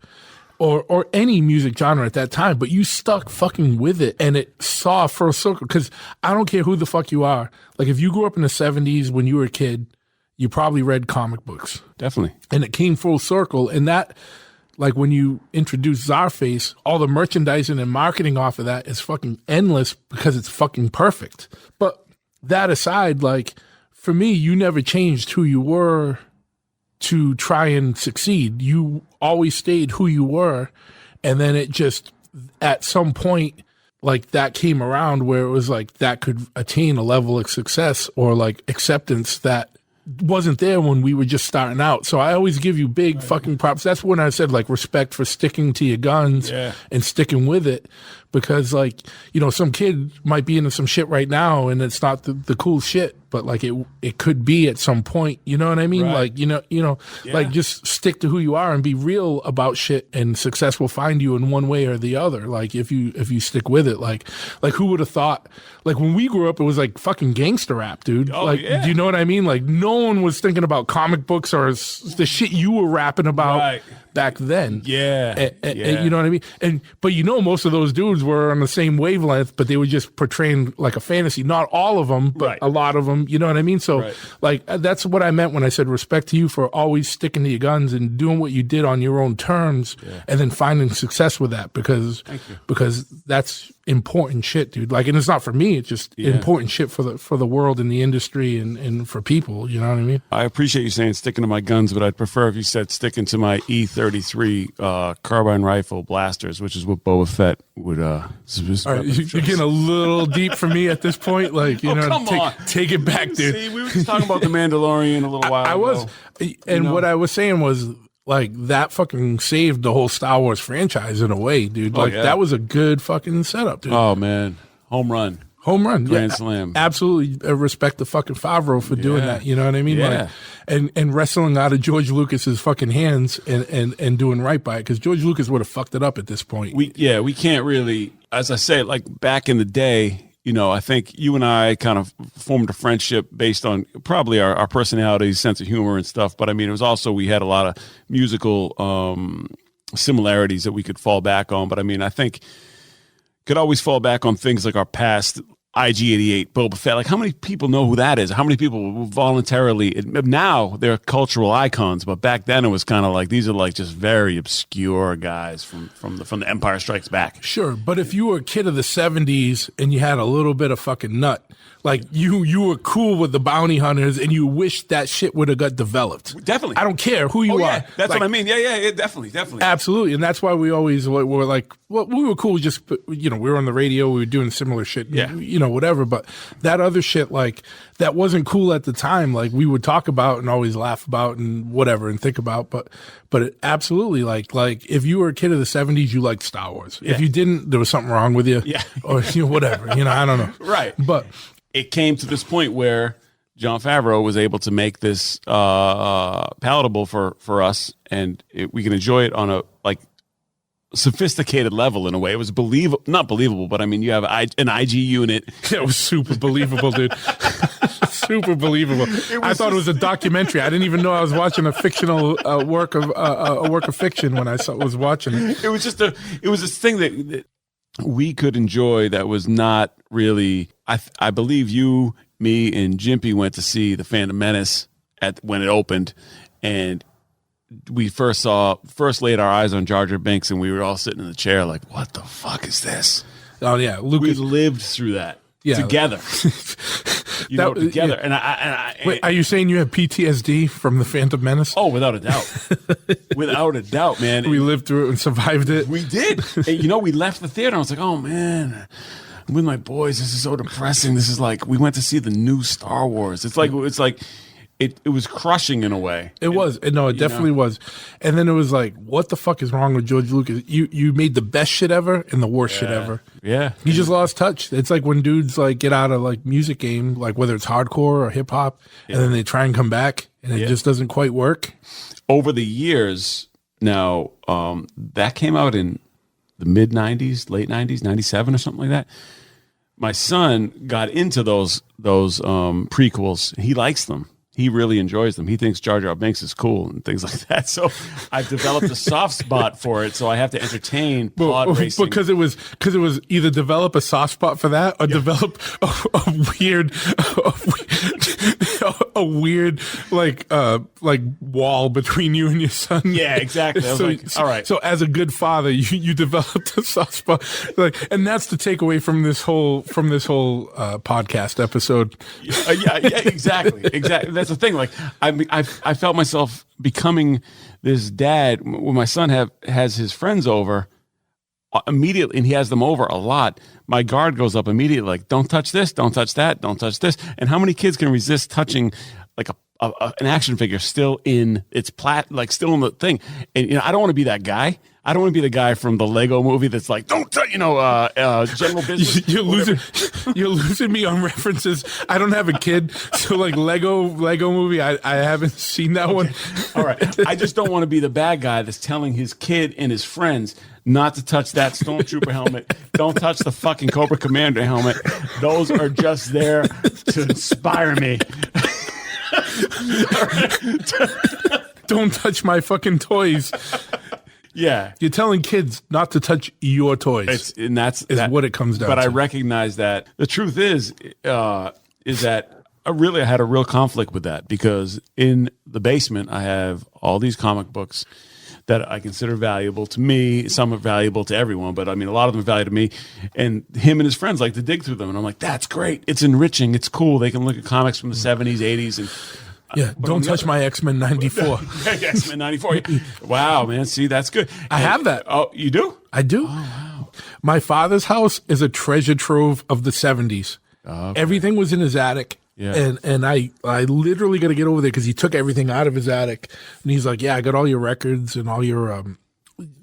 or any music genre at that time. But you stuck fucking with it, and it saw full circle. Because I don't care who the fuck you are. Like, if you grew up in the 70s when you were a kid, you probably read comic books. Definitely. And it came full circle. And that... Like when you introduce Czarface, all the merchandising and marketing off of that is fucking endless because it's fucking perfect. But that aside, like for me, you never changed who you were to try and succeed. You always stayed who you were. And then it just, at some point, like that came around where it was like that could attain a level of success or like acceptance that wasn't there when we were just starting out. So I always give you big fucking props. That's when I said like respect for sticking to your guns and sticking with it, because like, some kid might be into some shit right now and it's not the cool shit, but like it could be at some point, you know what I mean? Right. Like, like just stick to who you are and be real about shit, and success will find you in one way or the other. Like if you stick with it, like who would have thought, like when we grew up, it was like fucking gangster rap, dude. Do you know what I mean? Like no one was thinking about comic books or the shit you were rapping about back then. Yeah. You know what I mean? But most of those dudes were on the same wavelength, but they were just portraying like a fantasy. Not all of them, but a lot of them. You know what I mean? So like that's what I meant when I said respect to you for always sticking to your guns and doing what you did on your own terms, and then finding success with that, because that's important shit, dude. Like, and it's not for me, it's just important shit for the world and the industry and for people. You know what I mean? I appreciate you saying sticking to my guns, but I'd prefer if you said sticking to my E33 carbine rifle blasters, which is what Boba Fett would. All right, you're getting a little deep for me at this point. Like, take it back, dude. See, we were just talking about The Mandalorian a little while ago. What I was saying was, like, that fucking saved the whole Star Wars franchise in a way, dude. Like, that was a good fucking setup, dude. Oh, man. Home run. Grand slam. Absolutely respect the fucking Favreau for doing that. You know what I mean? Yeah. Like, and wrestling out of George Lucas's fucking hands and doing right by it, because George Lucas would have fucked it up at this point. We can't really, as I say, like back in the day, I think you and I kind of formed a friendship based on probably our personalities, sense of humor and stuff. But I mean, it was also, we had a lot of musical similarities that we could fall back on. But I mean, I think could always fall back on things like our past IG-88, Boba Fett. Like, how many people know who that is? How many people voluntarily, now they're cultural icons, but back then it was kind of like, these are like just very obscure guys from the Empire Strikes Back. Sure, but if you were a kid of the 70s and you had a little bit of fucking nut, like you were cool with the bounty hunters and you wish that shit would have got developed. Definitely. I don't care who you are. That's what I mean. Yeah, definitely. Absolutely. And that's why we always were like, well, we were cool. Just, we were on the radio. We were doing similar shit. Yeah. Whatever. But that other shit, like, that wasn't cool at the time. Like, we would talk about and always laugh about and whatever and think about. But it absolutely, like if you were a kid of the 70s, you liked Star Wars. Yeah. If you didn't, there was something wrong with you. Yeah. Or whatever. I don't know. Right. But it came to this point where John Favreau was able to make this palatable for us, and we can enjoy it on a sophisticated level in a way. It was not believable, but I mean, you have an IG unit. It was super believable, dude. Super believable. I thought it was a documentary. I didn't even know I was watching a fictional work of fiction when I was watching it. It was just it was this thing that we could enjoy that was not really. I believe you, me, and Jimpy went to see The Phantom Menace when it opened, and we first laid our eyes on Jar Jar Binks, and we were all sitting in the chair like, "What the fuck is this?" Oh yeah, Lucas. We lived through that together. Together. Yeah. And I wait, are you saying you have PTSD from The Phantom Menace? Oh, without a doubt. Without a doubt, man. We lived through it and survived it. We did. And, we left the theater and I was like, oh, man, I'm with my boys. This is so depressing. This is like, we went to see the new Star Wars. It was crushing in a way. It was. No, it definitely was. And then it was like, what the fuck is wrong with George Lucas? You made the best shit ever and the worst shit ever. Yeah. You just lost touch. It's like when dudes get out of music game, whether it's hardcore or hip hop, and then they try and come back and it just doesn't quite work. Over the years now, that came out in the mid 90s, late 90s, 97 or something like that. My son got into those prequels. He likes them. He really enjoys them. He thinks Jar Jar Binks is cool and things like that. So I've developed a soft spot for it. So I have to entertain pod racing. Because it was either develop a soft spot for that or develop a weird wall between you and your son. Yeah, exactly. I was all right. So as a good father, you developed a soft spot, and that's the takeaway from this whole podcast episode. Yeah, exactly. That's the thing. I felt myself becoming this dad when my son has his friends over immediately, and he has them over a lot. My guard goes up immediately, like, don't touch this, don't touch that, don't touch this. And how many kids can resist touching an action figure still in its still in the thing? And I don't want to be that guy. I don't want to be the guy from the Lego movie that's like, don't touch, general business. You're losing me on references. I don't have a kid, so Lego movie, I haven't seen that one. All right. I just don't want to be the bad guy that's telling his kid and his friends not to touch that Stormtrooper helmet. Don't touch the fucking Cobra Commander helmet. Those are just there to inspire me. Don't touch my fucking toys. Yeah. You're telling kids not to touch your toys. That's what it comes down to. But I recognize that. The truth is that I had a real conflict with that, because in the basement I have all these comic books that I consider valuable to me. Some are valuable to everyone, but I mean, a lot of them are valuable to me. And him and his friends like to dig through them. And I'm like, that's great. It's enriching. It's cool. They can look at comics from the 70s, 80s, and don't touch my X-Men 94. X-Men 94. Wow, man. See, that's good. I have that. Oh, you do? I do. Oh, wow. My father's house is a treasure trove of the 70s. Okay. Everything was in his attic. Yeah. And I literally got to get over there because he took everything out of his attic. And he's like, yeah, I got all your records and all your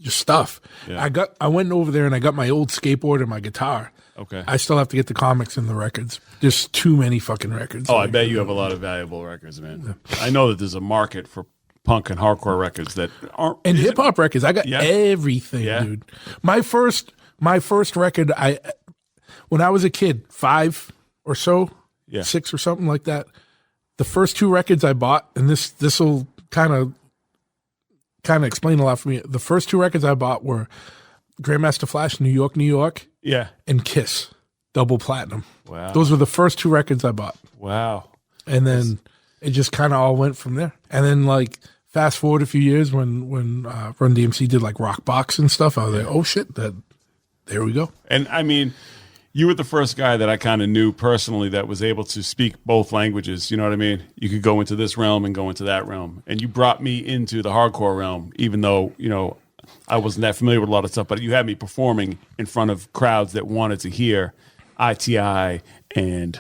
stuff. Yeah. I went over there and I got my old skateboard and my guitar. Okay. I still have to get the comics and the records. There's too many fucking records. Oh, I bet you have a lot of valuable records, man. Yeah. I know that there's a market for punk and hardcore records that aren't. And hip hop records. I got everything, dude. My first record, when I was a kid, 5 or so, 6 or something like that. The first 2 records I bought, and this will kind of explain a lot for me. The first 2 records I bought were Grandmaster Flash, New York, New York. Yeah. And Kiss, double platinum. Wow. Those were the first 2 records I bought. Wow. And then it just kind of all went from there. And then fast forward a few years when Run DMC did Rock Box and stuff, I was like, oh shit, there we go. And I mean, you were the first guy that I kind of knew personally that was able to speak both languages. You know what I mean? You could go into this realm and go into that realm. And you brought me into the hardcore realm, even though, I wasn't that familiar with a lot of stuff, but you had me performing in front of crowds that wanted to hear ITI and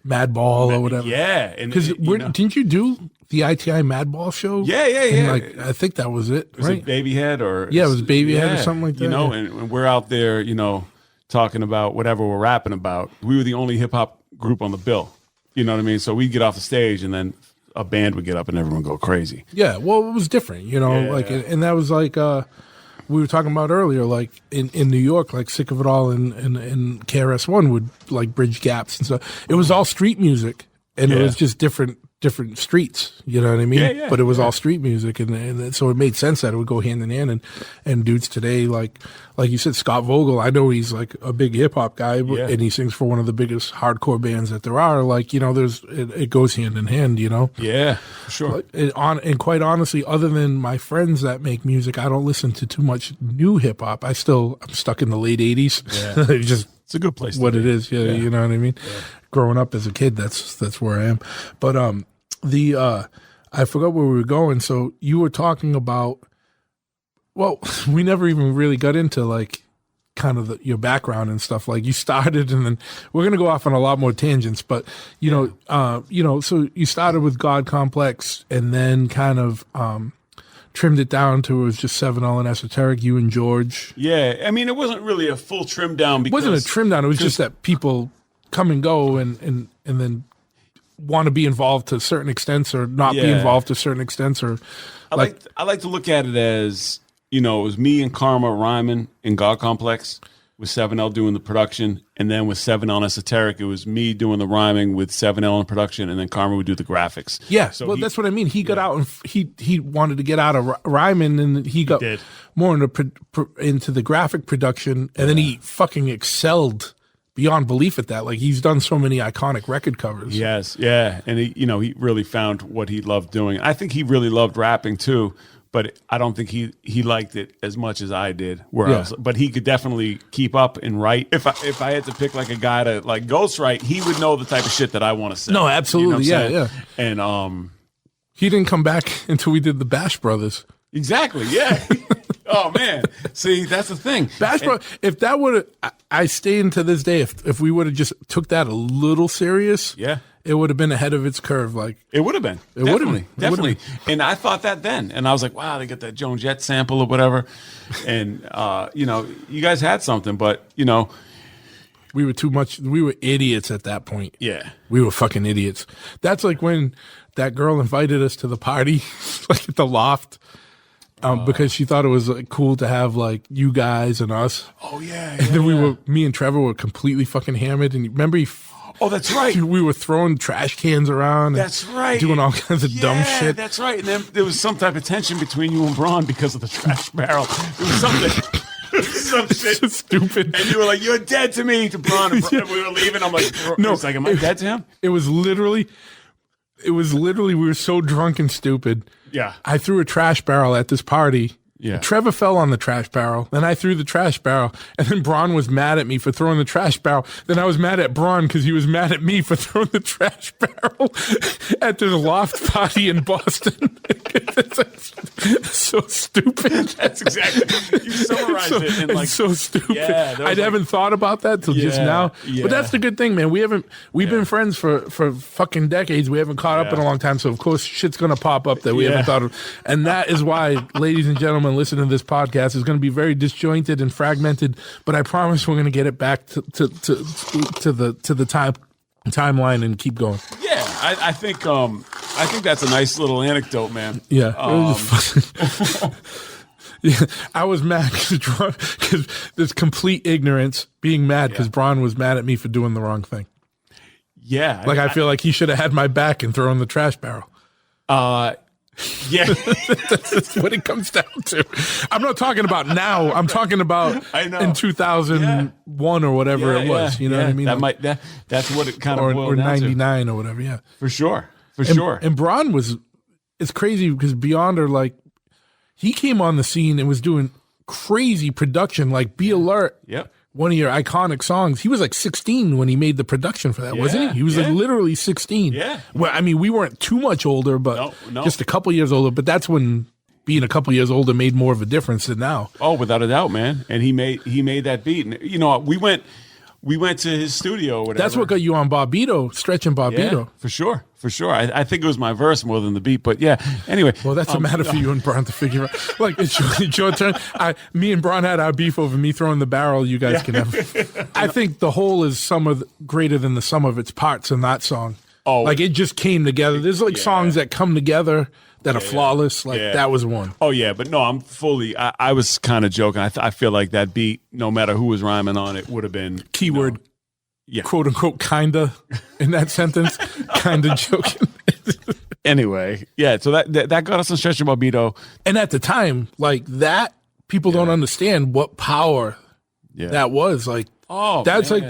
Madball or whatever. Yeah. Because didn't you do the ITI Madball show? Yeah. And I think that was it, was right? it Babyhead or? Yeah, it was Babyhead or something like that. And we're out there, talking about whatever we're rapping about. We were the only hip hop group on the bill. You know what I mean? So we'd get off the stage, and then a band would get up, and everyone would go crazy. Yeah, well, it was different, you know, like, and that was like we were talking about earlier, like in New York, like Sick of It All and KRS-One would like bridge gaps and stuff. It was all street music, and it was just different streets, you know what I mean? Yeah, but it was all street music, and so it made sense that it would go hand in hand. And dudes today, like you said, Scott Vogel, I know he's like a big hip hop guy, and he sings for one of the biggest hardcore bands that there are. Like, you know, it goes hand in hand, you know? Yeah, sure. And quite honestly, other than my friends that make music, I don't listen to too much new hip hop. I'm stuck in the late 80s. Yeah. Just it's a good place. What it is, yeah, you know what I mean? Yeah. Growing up as a kid, that's where I am. But I forgot where we were going. So you were talking about, well, we never even really got into like kind of your background and stuff. Like you started, and then we're gonna go off on a lot more tangents. But you know, so you started with God Complex, and then kind of trimmed it down to it was just 7L and Esoteric. You and George. Yeah, I mean, it wasn't really a full trim down. Because, it wasn't a trim down. It was just that people come and go, and then want to be involved to certain extents or not be involved to certain extents, or I like to look at it as, you know, it was me and Karma rhyming in God Complex, with 7L doing the production, and then with 7L and Esoteric, it was me doing the rhyming with 7L in production, and then Karma would do the graphics. Yeah, so that's what I mean. He got out and he wanted to get out of rhyming, and he got more into the graphic production, and then he fucking excelled beyond belief at that. Like, he's done so many iconic record covers. Yes, yeah, and he really found what he loved doing. I think he really loved rapping too, but I don't think he liked it as much as I did. But he could definitely keep up and write. If I had to pick like a guy to like ghostwrite, he would know the type of shit that I want to say. No, absolutely, you know yeah. And he didn't come back until we did the Bash Brothers. Exactly, yeah. Oh man, see, that's the thing. Bash Brothers. If that would have, I stay into this day. If we would have just took that a little serious, it would have been ahead of its curve. Like, it would have been. It would have been. Definitely. And I thought that then. And I was like, wow, they got that Joan Jett sample or whatever. And, you guys had something, but, we were too much. We were idiots at that point. Yeah. We were fucking idiots. That's like when that girl invited us to the party, like at the loft, because she thought it was like cool to have like you guys and us. Oh, yeah. And then me and Trevor were completely fucking hammered. And remember oh, that's right. We were throwing trash cans around. That's right. Doing all kinds of dumb shit. That's right. And then there was some type of tension between you and Braun because of the trash barrel. There was something. Some shit. So stupid. And you were like, "You're dead to me," to Braun. And we were leaving. I'm like, "No." It's like, "Am I dead to him?" It was literally. We were so drunk and stupid. Yeah. I threw a trash barrel at this party. Yeah. Trevor fell on the trash barrel. Then I threw the trash barrel. And then Braun was mad at me for throwing the trash barrel. Then I was mad at Braun because he was mad at me for throwing the trash barrel at the loft party in Boston. So stupid. That's exactly. You summarized it in like. It's so stupid. Yeah, I haven't thought about that till just now. Yeah. But that's the good thing, man. We've been friends for fucking decades. We haven't caught up in a long time. So of course shit's gonna pop up that we haven't thought of. And that is why, ladies and gentlemen, listening to this podcast is going to be very disjointed and fragmented, but I promise we're going to get it back to the timeline and keep going. Yeah, I think that's a nice little anecdote, man. Yeah, yeah, I was mad because there's complete ignorance, being mad because Braun was mad at me for doing the wrong thing. Yeah, like I feel like he should have had my back and thrown the trash barrel. Yeah, that's what it comes down to. I'm not talking about now. I'm talking about in 2001 or whatever it was. You know what I mean? That's what it kind of boiled or down 99 or whatever. Yeah, for sure. And Braun it's crazy because Beyonder, like, he came on the scene and was doing crazy production, like Be Alert. Yep. One of your iconic songs. He was like 16 when he made the production for that, wasn't he? He was like literally 16. Yeah. Well, I mean, we weren't too much older, but just a couple years older. But that's when being a couple years older made more of a difference than now. Oh, without a doubt, man. And he made that beat. And we went to his studio or whatever. That's what got you on Bobbito, stretching Bobbito. Yeah, for sure. I think it was my verse more than the beat, but yeah. Anyway. Well, that's a matter for you and Braun to figure out. Like, it's your turn. Me and Braun had our beef over me throwing the barrel. You guys can have. I think the whole is greater than the sum of its parts in that song. Oh. Like, it just came together. There's like songs that come together that are flawless. Like, that was one. Oh, yeah, but no, I'm fully, I was kind of joking. I feel like that beat, no matter who was rhyming on it, would have been. Keyword, quote unquote, kinda in that sentence. Kinda joking. Anyway, yeah, so that got us on Stretch and Bobbito. And at the time, like that, people don't understand what power that was. Like, that's like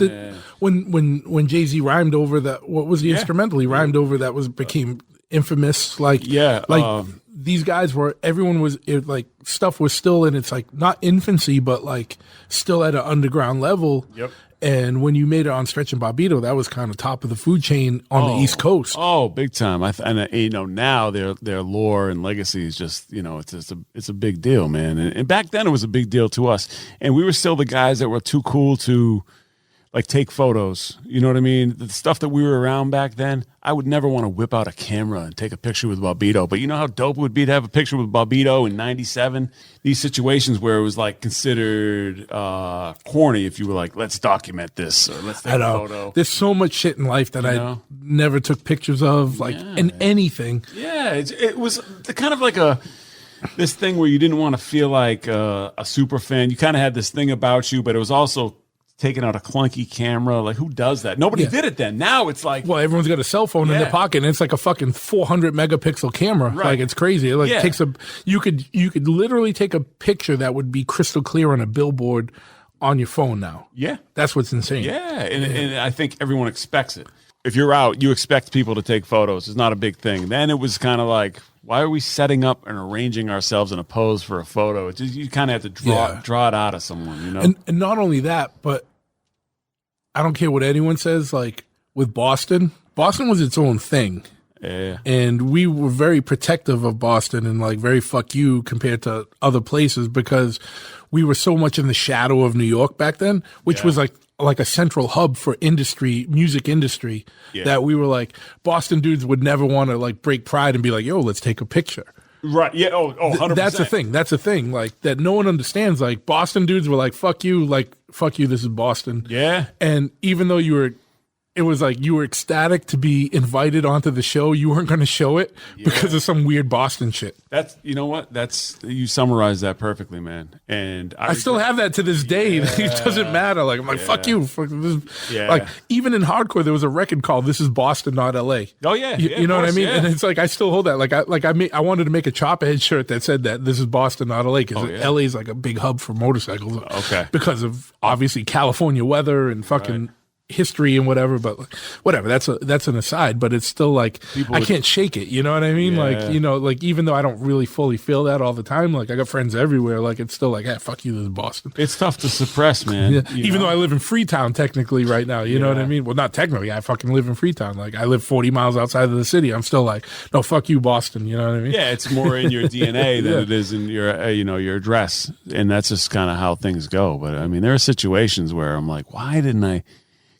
when Jay-Z rhymed over that. What was the instrumental he rhymed over that became infamous? Like, these guys were, everyone was like, stuff was still in its like not infancy, but like still at an underground level. Yep. And when you made it on Stretch and Bobbito, that was kind of top of the food chain on the East Coast. Oh, big time! Now their lore and legacy is just, it's a big deal, man. And back then it was a big deal to us, and we were still the guys that were too cool to like take photos. You know what I mean? The stuff that we were around back then, I would never want to whip out a camera and take a picture with Bobbito. But you know how dope it would be to have a picture with Bobbito in '97? These situations where it was like considered corny if you were like, let's document this or let's take a photo. There's so much shit in life that I never took pictures of, like in anything. Yeah, it was kind of like this thing where you didn't want to feel like a super fan. You kind of had this thing about you, but it was also taking out a clunky camera. Like, who does that? Nobody did it then. Now it's like, well, everyone's got a cell phone in their pocket, and it's like a fucking 400 megapixel camera. Right. Like, it's crazy. It like takes you could literally take a picture that would be crystal clear on a billboard on your phone now. Yeah, that's what's insane. Yeah, and I think everyone expects it. If you're out, you expect people to take photos. It's not a big thing. Then it was kind of like, why are we setting up and arranging ourselves in a pose for a photo? It's just, you kind of have to draw it out of someone, And not only that, but I don't care what anyone says, like with Boston was its own thing. Yeah. And we were very protective of Boston and like very fuck you compared to other places because we were so much in the shadow of New York back then, which was like a central hub for music industry, that we were like, Boston dudes would never want to like break pride and be like, yo, let's take a picture. Right. Yeah. Oh, 100%. That's the thing. Like that no one understands. Like Boston dudes were like, fuck you. This is Boston. Yeah. And even though it was like you were ecstatic to be invited onto the show, you weren't going to show it because of some weird Boston shit. That's, you know what? You summarized that perfectly, man. And I still have that to this day. It doesn't matter. Like, I'm like, fuck you. Fuck this. Yeah. Like, even in hardcore, there was a record called "This Is Boston, Not L.A." Oh yeah. You know what I mean? Yeah. And it's like, I still hold that. Like, I wanted to make a Chopperhead shirt that said that "This is Boston, not L.A." because L.A. is like a big hub for motorcycles. Okay. Because of obviously California weather and fucking history and whatever, but whatever, that's an aside, but it's still like I can't shake it, you know what I mean? Like, like even though I don't really fully feel that all the time, like I got friends everywhere, like it's still like, fuck you, this is Boston. It's tough to suppress, man. Even though I live in Freetown technically right now, you know what I mean? Well, not technically, I fucking live in Freetown. Like I live 40 miles outside of the city. I'm still like, no, fuck you, Boston, you know what I mean? Yeah, it's more in your DNA than it is in your your address, and that's just kind of how things go. But I mean, there are situations where I'm like, why didn't I?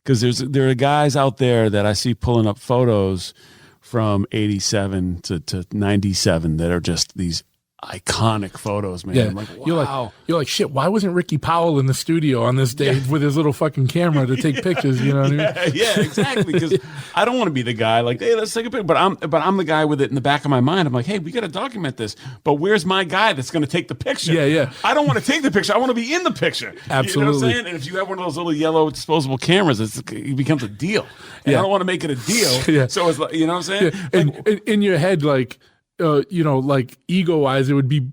Because there are guys out there that I see pulling up photos from 87 to 97 that are just these iconic photos, man. Yeah. I'm like, wow. You're like, shit, why wasn't Ricky Powell in the studio on this day with his little fucking camera to take pictures, you know what I mean? Yeah, exactly. Because I don't want to be the guy like, hey, let's take a picture. But I'm the guy with it in the back of my mind. I'm like, hey, we got to document this. But where's my guy that's going to take the picture? Yeah. I don't want to take the picture. I want to be in the picture. Absolutely. You know what I'm saying? And if you have one of those little yellow disposable cameras, it becomes a deal. And I don't want to make it a deal. So it's like, you know what I'm saying? Yeah. And in your head, like, like ego-wise, it would be,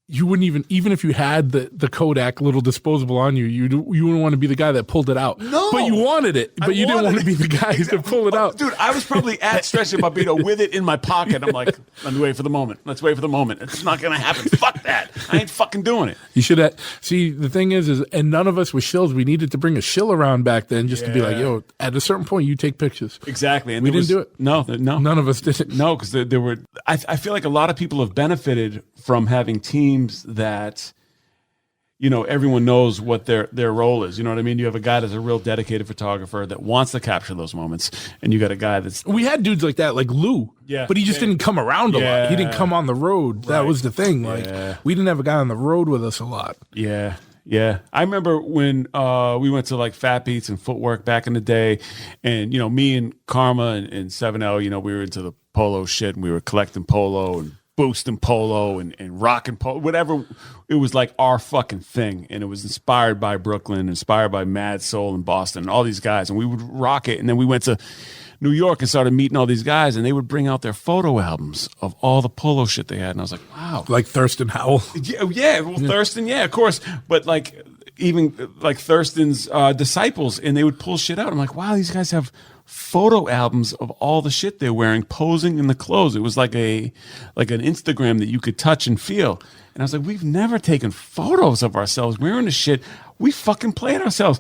you wouldn't even if you had the Kodak little disposable on you, you wouldn't want to be the guy that pulled it out. No. But you wanted it. But you didn't want to be the guy to pull it out. Dude, I was probably at Stretch and Bobbito with it in my pocket. I'm like, let me wait for the moment. Let's wait for the moment. It's not going to happen. Fuck that. I ain't fucking doing it. You should have, see, the thing is, and none of us were shills. We needed to bring a shill around back then just to be like, yo, at a certain point, you take pictures. Exactly. And we didn't do it. No. None of us did it. No, because there were, I feel like a lot of people have benefited from having teams that, everyone knows what their role is. You know what I mean? You have a guy that's a real dedicated photographer that wants to capture those moments, and you got a guy that's. We had dudes like that, like Lou. Yeah. But he just didn't come around a lot. He didn't come on the road. That was the thing. Like we didn't have a guy on the road with us a lot. Yeah. Yeah. I remember when we went to like Fat Beats and Footwork back in the day, and me and Karma and 7L, we were into the polo shit, and we were collecting polo and boosting polo and rocking polo, whatever. It was like our fucking thing, and it was inspired by Brooklyn, inspired by Mad Soul in Boston, and all these guys, and we would rock it. And then we went to New York and started meeting all these guys, and they would bring out their photo albums of all the polo shit they had, and I was like, wow. Like Thurston Howell. Yeah, well, Thurston, yeah, of course, but like even like Thurston's disciples, and they would pull shit out. I'm like, wow, these guys have photo albums of all the shit they're wearing, posing in the clothes. It was like an Instagram that you could touch and feel. And I was like, we've never taken photos of ourselves wearing the shit. We fucking played ourselves.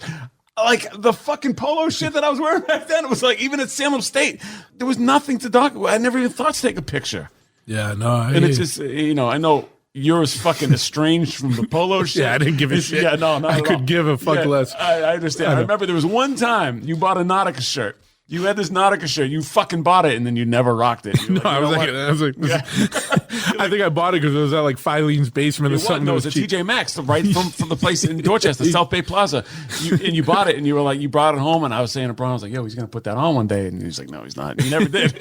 Like the fucking polo shit that I was wearing back then. It was like, even at Salem State, there was nothing to talk about. I never even thought to take a picture. Yeah, no. And it's just, I know you're as fucking estranged from the polo shit. Yeah, I didn't give a shit. Yeah, no, I could give a fuck less. I understand. I remember there was one time you bought a Nautica shirt. You had this Nautica shirt. You fucking bought it, and then you never rocked it. No, I was like, I think I bought it because it was at like Filene's basement or something. No, it was a TJ Maxx, right from the place in Dorchester, South Bay Plaza. And you bought it, and you were like, you brought it home, and I was saying to Brian, I was like, yo, he's gonna put that on one day, and he's like, no, he's not. He never did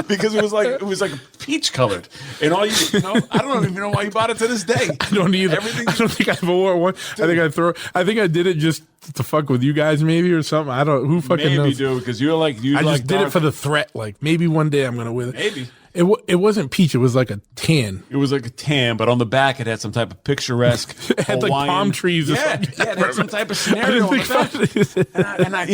because it was like peach colored, and all I don't even know why you bought it to this day. I don't either. I don't think I ever wore one. I think I did it just to fuck with you guys, maybe, or something. I don't. Who fucking knows? Maybe, dude, because you're like I just did it for the threat. Like maybe one day I'm gonna wear it. Maybe. It wasn't peach. It was like a tan. It was like a tan, but on the back it had some type of picturesque. It had Hawaiian, like palm trees. Or something. Yeah, it had some type of scenario on the back. And I,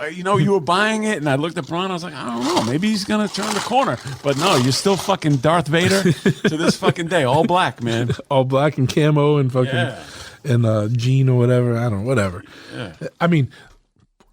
you were buying it, and I looked at Brian. I was like, I don't know, maybe he's gonna turn the corner. But no, you're still fucking Darth Vader to this fucking day, all black, man, all black and camo and fucking and jean or whatever. I don't know, whatever. Yeah. I mean,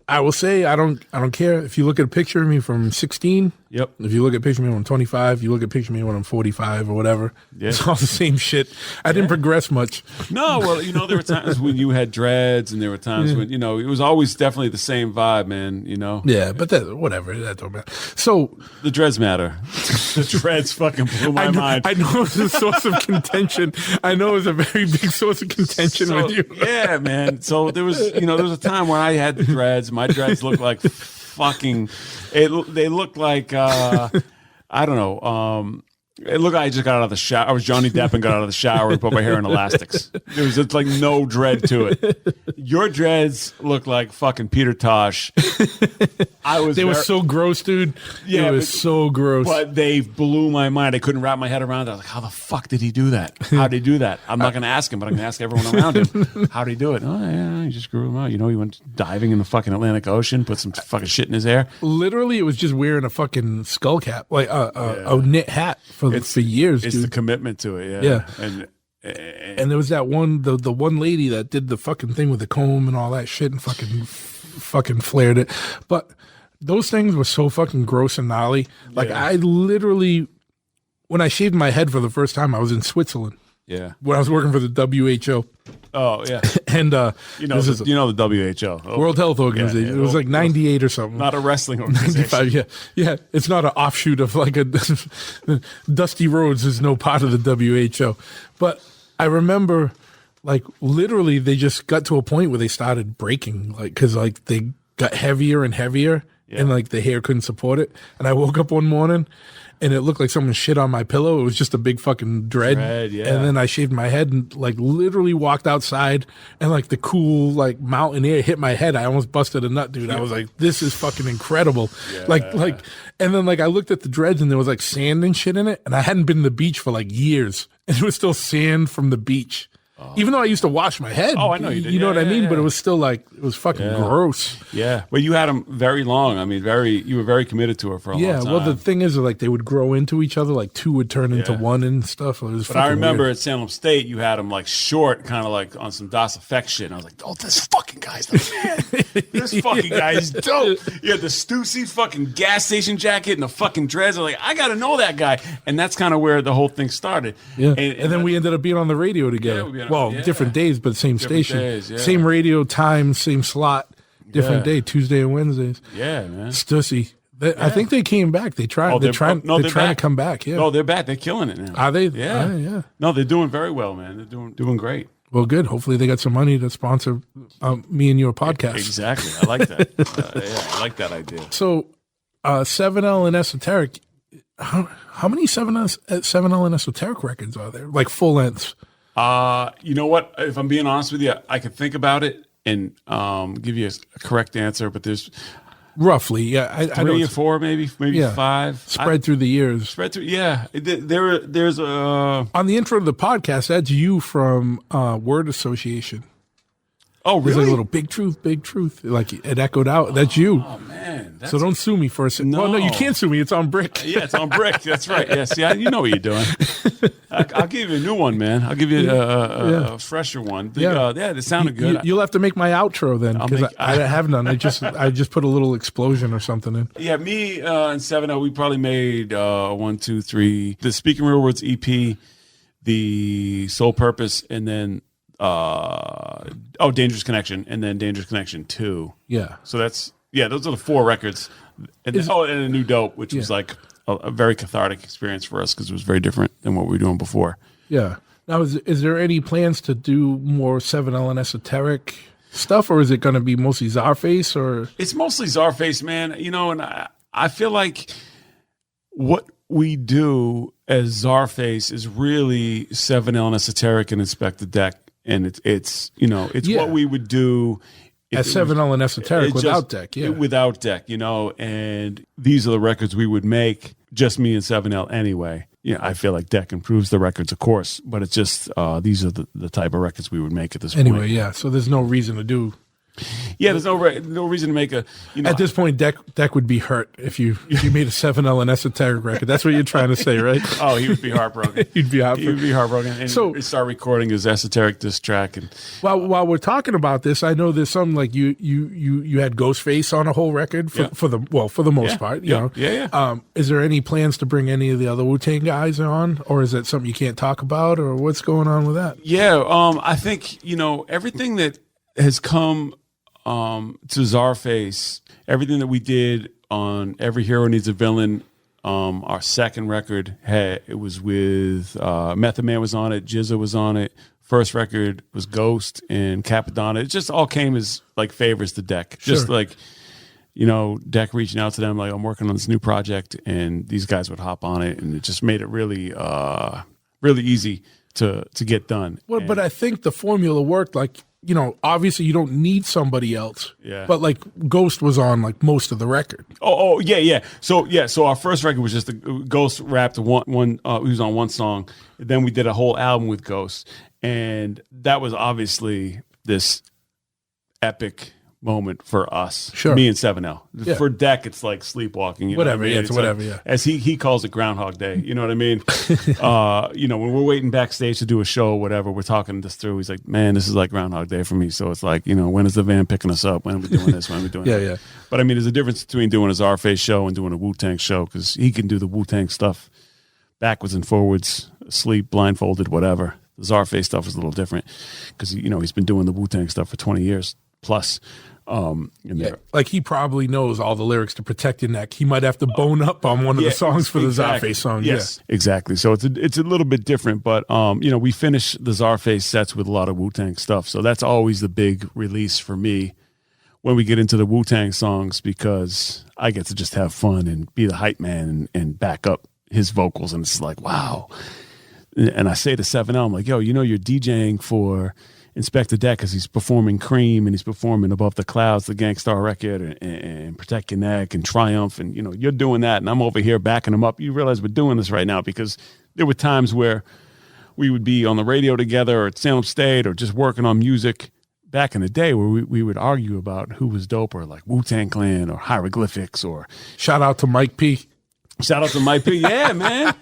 I will say I don't care if you look at a picture of me from 16. Yep. If you look at a picture of me when I'm 25, you look at a picture of me when I'm 45 or whatever. Yeah. It's all the same shit. I didn't progress much. No, well, there were times when you had dreads, and there were times when it was always definitely the same vibe, man. Yeah, but whatever, that don't matter. So the dreads matter. The dreads fucking blew my mind. I know it's a source of contention. I know it was a very big source of contention with you. Yeah, man. So there was a time when I had the dreads. My dreads looked like fucking. They looked like I don't know. It looked like I just got out of the shower. I was Johnny Depp and got out of the shower and put my hair in elastics. There was just like no dread to it. Your dreads look like fucking Peter Tosh. They were so gross, dude. Yeah, it was so gross. But they blew my mind. I couldn't wrap my head around it. I was like, how the fuck did he do that? How did he do that? I'm not going to ask him, but I'm going to ask everyone around him. How did he do it? Oh, yeah, he just grew them out. He went diving in the fucking Atlantic Ocean, put some fucking shit in his hair. Literally, it was just wearing a fucking skull cap, like a knit hat for years. It's dude. The commitment to it, yeah. And there was that one, the one lady that did the fucking thing with the comb and all that shit and fucking flared it. But those things were so fucking gross and gnarly. Like I literally, when I shaved my head for the first time, I was in Switzerland. Yeah. When I was working for the WHO. Oh, yeah. And the WHO. World Health Organization. Yeah. It was like 98 or something. Not a wrestling organization. 95, yeah. It's not an offshoot of like a Dusty Rhodes is no part of the WHO. But I remember like literally they just got to a point where they started breaking, like, because like they got heavier and heavier and like the hair couldn't support it. And I woke up one morning and it looked like someone shit on my pillow. It was just a big fucking dread. Yeah. And then I shaved my head and like literally walked outside and like the cool like mountain air hit my head. I almost busted a nut, dude. I was like, this is fucking incredible. Yeah. Like, and then like I looked at the dreads and there was like sand and shit in it. And I hadn't been to the beach for like years. And it was still sand from the beach. Oh. Even though I used to wash my head. Oh, I know you did. You know what I mean? Yeah. But it was still like, it was fucking gross. Yeah. But you had them very long. I mean, you were very committed to her for a long time. Yeah. Well, the thing is, like, they would grow into each other. Like, two would turn into one and stuff. It was but I remember weird. At Salem State, you had them like short, kind of like on some Das Effect shit. And I was like, oh, this fucking guy's the man. This fucking guy is dope. You had the Stussy fucking gas station jacket and the fucking dreads. I was like, I got to know that guy. And that's kind of where the whole thing started. Yeah. And then we ended up being on the radio together. Different days. But same station, same radio time, same slot, different day, Tuesday and Wednesdays. Yeah, man. Stussy. I think they came back. They're trying to come back. Yeah. No, they're back. They're killing it now. Are they? Yeah. Yeah. No, they're doing very well, man. They're doing great. Well, good. Hopefully they got some money to sponsor me and your podcast. Exactly. I like that. I like that idea. So 7L and Esoteric, how many 7L and Esoteric records are there? Like full lengths? You know what? If I'm being honest with you, I could think about it and give you a correct answer, but there's roughly, yeah. I three or four, maybe yeah. 5. Spread through the years. Spread through, yeah. There's a... On the intro to the podcast, that's you from Word Association. Oh, There's really? like a little big truth. Like it echoed out. That's you. Oh, man. So don't sue me for a second. No. Well, no, you can't sue me. It's on brick. Yeah, it's on brick. That's right. Yeah, see, you know what you're doing. I'll give you a new one, man. I'll give you a fresher one. Yeah, it sounded good. You'll have to make my outro then, because I have none. I just put a little explosion or something in. Yeah, me and 7L, we probably made 1, 2, 3. The Speaking Real Words EP, the Sole Purpose, and then Dangerous Connection, and then Dangerous Connection 2. Yeah. So those are the 4 records. And and a New Dope, which was like a very cathartic experience for us because it was very different than what we were doing before. Yeah. Now, is there any plans to do more 7L and Esoteric stuff, or is it going to be mostly Czarface? Or it's mostly Czarface, man. You know, and I feel like what we do as Czarface is really 7L and Esoteric and Inspectah Deck, and it's what we would do. As 7L and Esoteric without Deck, without Deck, and these are the records we would make, just me and 7L anyway. Yeah, I feel like Deck improves the records, of course, but it's just these are the type of records we would make at this point. Anyway, yeah. So there's no reason to do. Yeah, there's no reason to make a. At this point, Deck would be hurt if you made a 7L and Esoteric record. That's what you're trying to say, right? Oh, he would be heartbroken. He'd be heartbroken. And so start recording his Esoteric diss track. And while we're talking about this, I know there's some like you had Ghostface on a whole record for the most part. You know. Yeah. Is there any plans to bring any of the other Wu-Tang guys on, or is that something you can't talk about, or what's going on with that? Yeah. I think everything that has come to Czarface, everything that we did on Every Hero Needs a Villain, our second record, it was with Method Man was on it, Jizza was on it. First record was Ghost and Capadonna. It just all came as like favors to Deck. Sure. Just like, Deck reaching out to them like, I'm working on this new project, and these guys would hop on it, and it just made it really, really easy to get done. Well, but I think the formula worked. Like, obviously you don't need somebody else. Yeah. But like Ghost was on like most of the record. Oh, yeah. So our first record was just the Ghost rapped one. He was on one song. Then we did a whole album with Ghost, and that was obviously this epic moment for us. Sure. Me and 7L. Yeah. For Deck, it's like sleepwalking. Whatever. I mean? Yeah, it's whatever. Yeah. As he calls it, Groundhog Day. You know what I mean? When we're waiting backstage to do a show or whatever, we're talking this through. He's like, man, this is like Groundhog Day for me. So it's like, when is the van picking us up? When are we doing this? When are we doing that? Yeah. But I mean, there's a difference between doing a Czarface show and doing a Wu-Tang show, because he can do the Wu-Tang stuff backwards and forwards, asleep, blindfolded, whatever. The Czarface stuff is a little different because, he's been doing the Wu-Tang stuff for 20 years plus. Like he probably knows all the lyrics to Protect Your Neck. He might have to bone up on one of the songs for the Czarface song. Yes, exactly. So it's a little bit different, but we finish the Czarface sets with a lot of Wu-Tang stuff. So that's always the big release for me when we get into the Wu-Tang songs, because I get to just have fun and be the hype man and back up his vocals, and it's like, wow. And I say to 7L, I'm like, yo, you're DJing for Inspectah Deck because he's performing Cream and he's performing Above the Clouds, the Gangstar record, and Protect Your Neck and Triumph, and you're doing that, and I'm over here backing him up. You realize we're doing this right now because there were times where we would be on the radio together or at Salem State or just working on music back in the day where we would argue about who was doper, like Wu-Tang Clan or Hieroglyphics. Or shout out to Mike P. Yeah, man.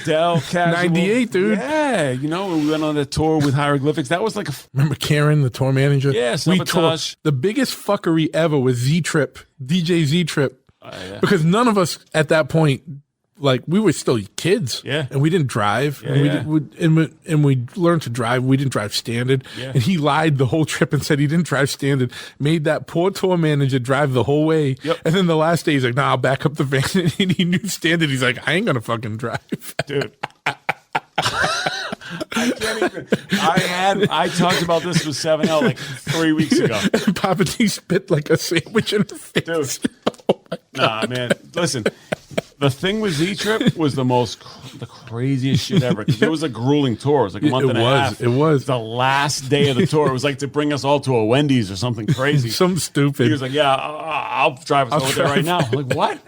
Del Casual. 98, dude. Yeah, we went on a tour with Hieroglyphics. That was like remember Karen, the tour manager? Yeah, Sabotage. The biggest fuckery ever was Z-Trip, DJ Z-Trip. Yeah. Because none of us at that point, like, we were still kids. Yeah. And we didn't drive. Yeah, and we learned to drive. We didn't drive standard. Yeah. And he lied the whole trip and said he didn't drive standard. Made that poor tour manager drive the whole way. Yep. And then the last day he's like, nah, I'll back up the van. And he knew standard. He's like, I ain't going to fucking drive. Dude. I can't even. I had I talked about this with 7L like 3 weeks ago. Papa T spit like a sandwich in the face. Dude. Oh my God. Nah, man. Listen, the thing with Z-Trip was the craziest shit ever. 'Cause it was a grueling tour. It was like a month and a half. It was. The last day of the tour. It was like to bring us all to a Wendy's or something crazy. Something stupid. He was like, yeah, I'll drive us over there right now. I'm like, what?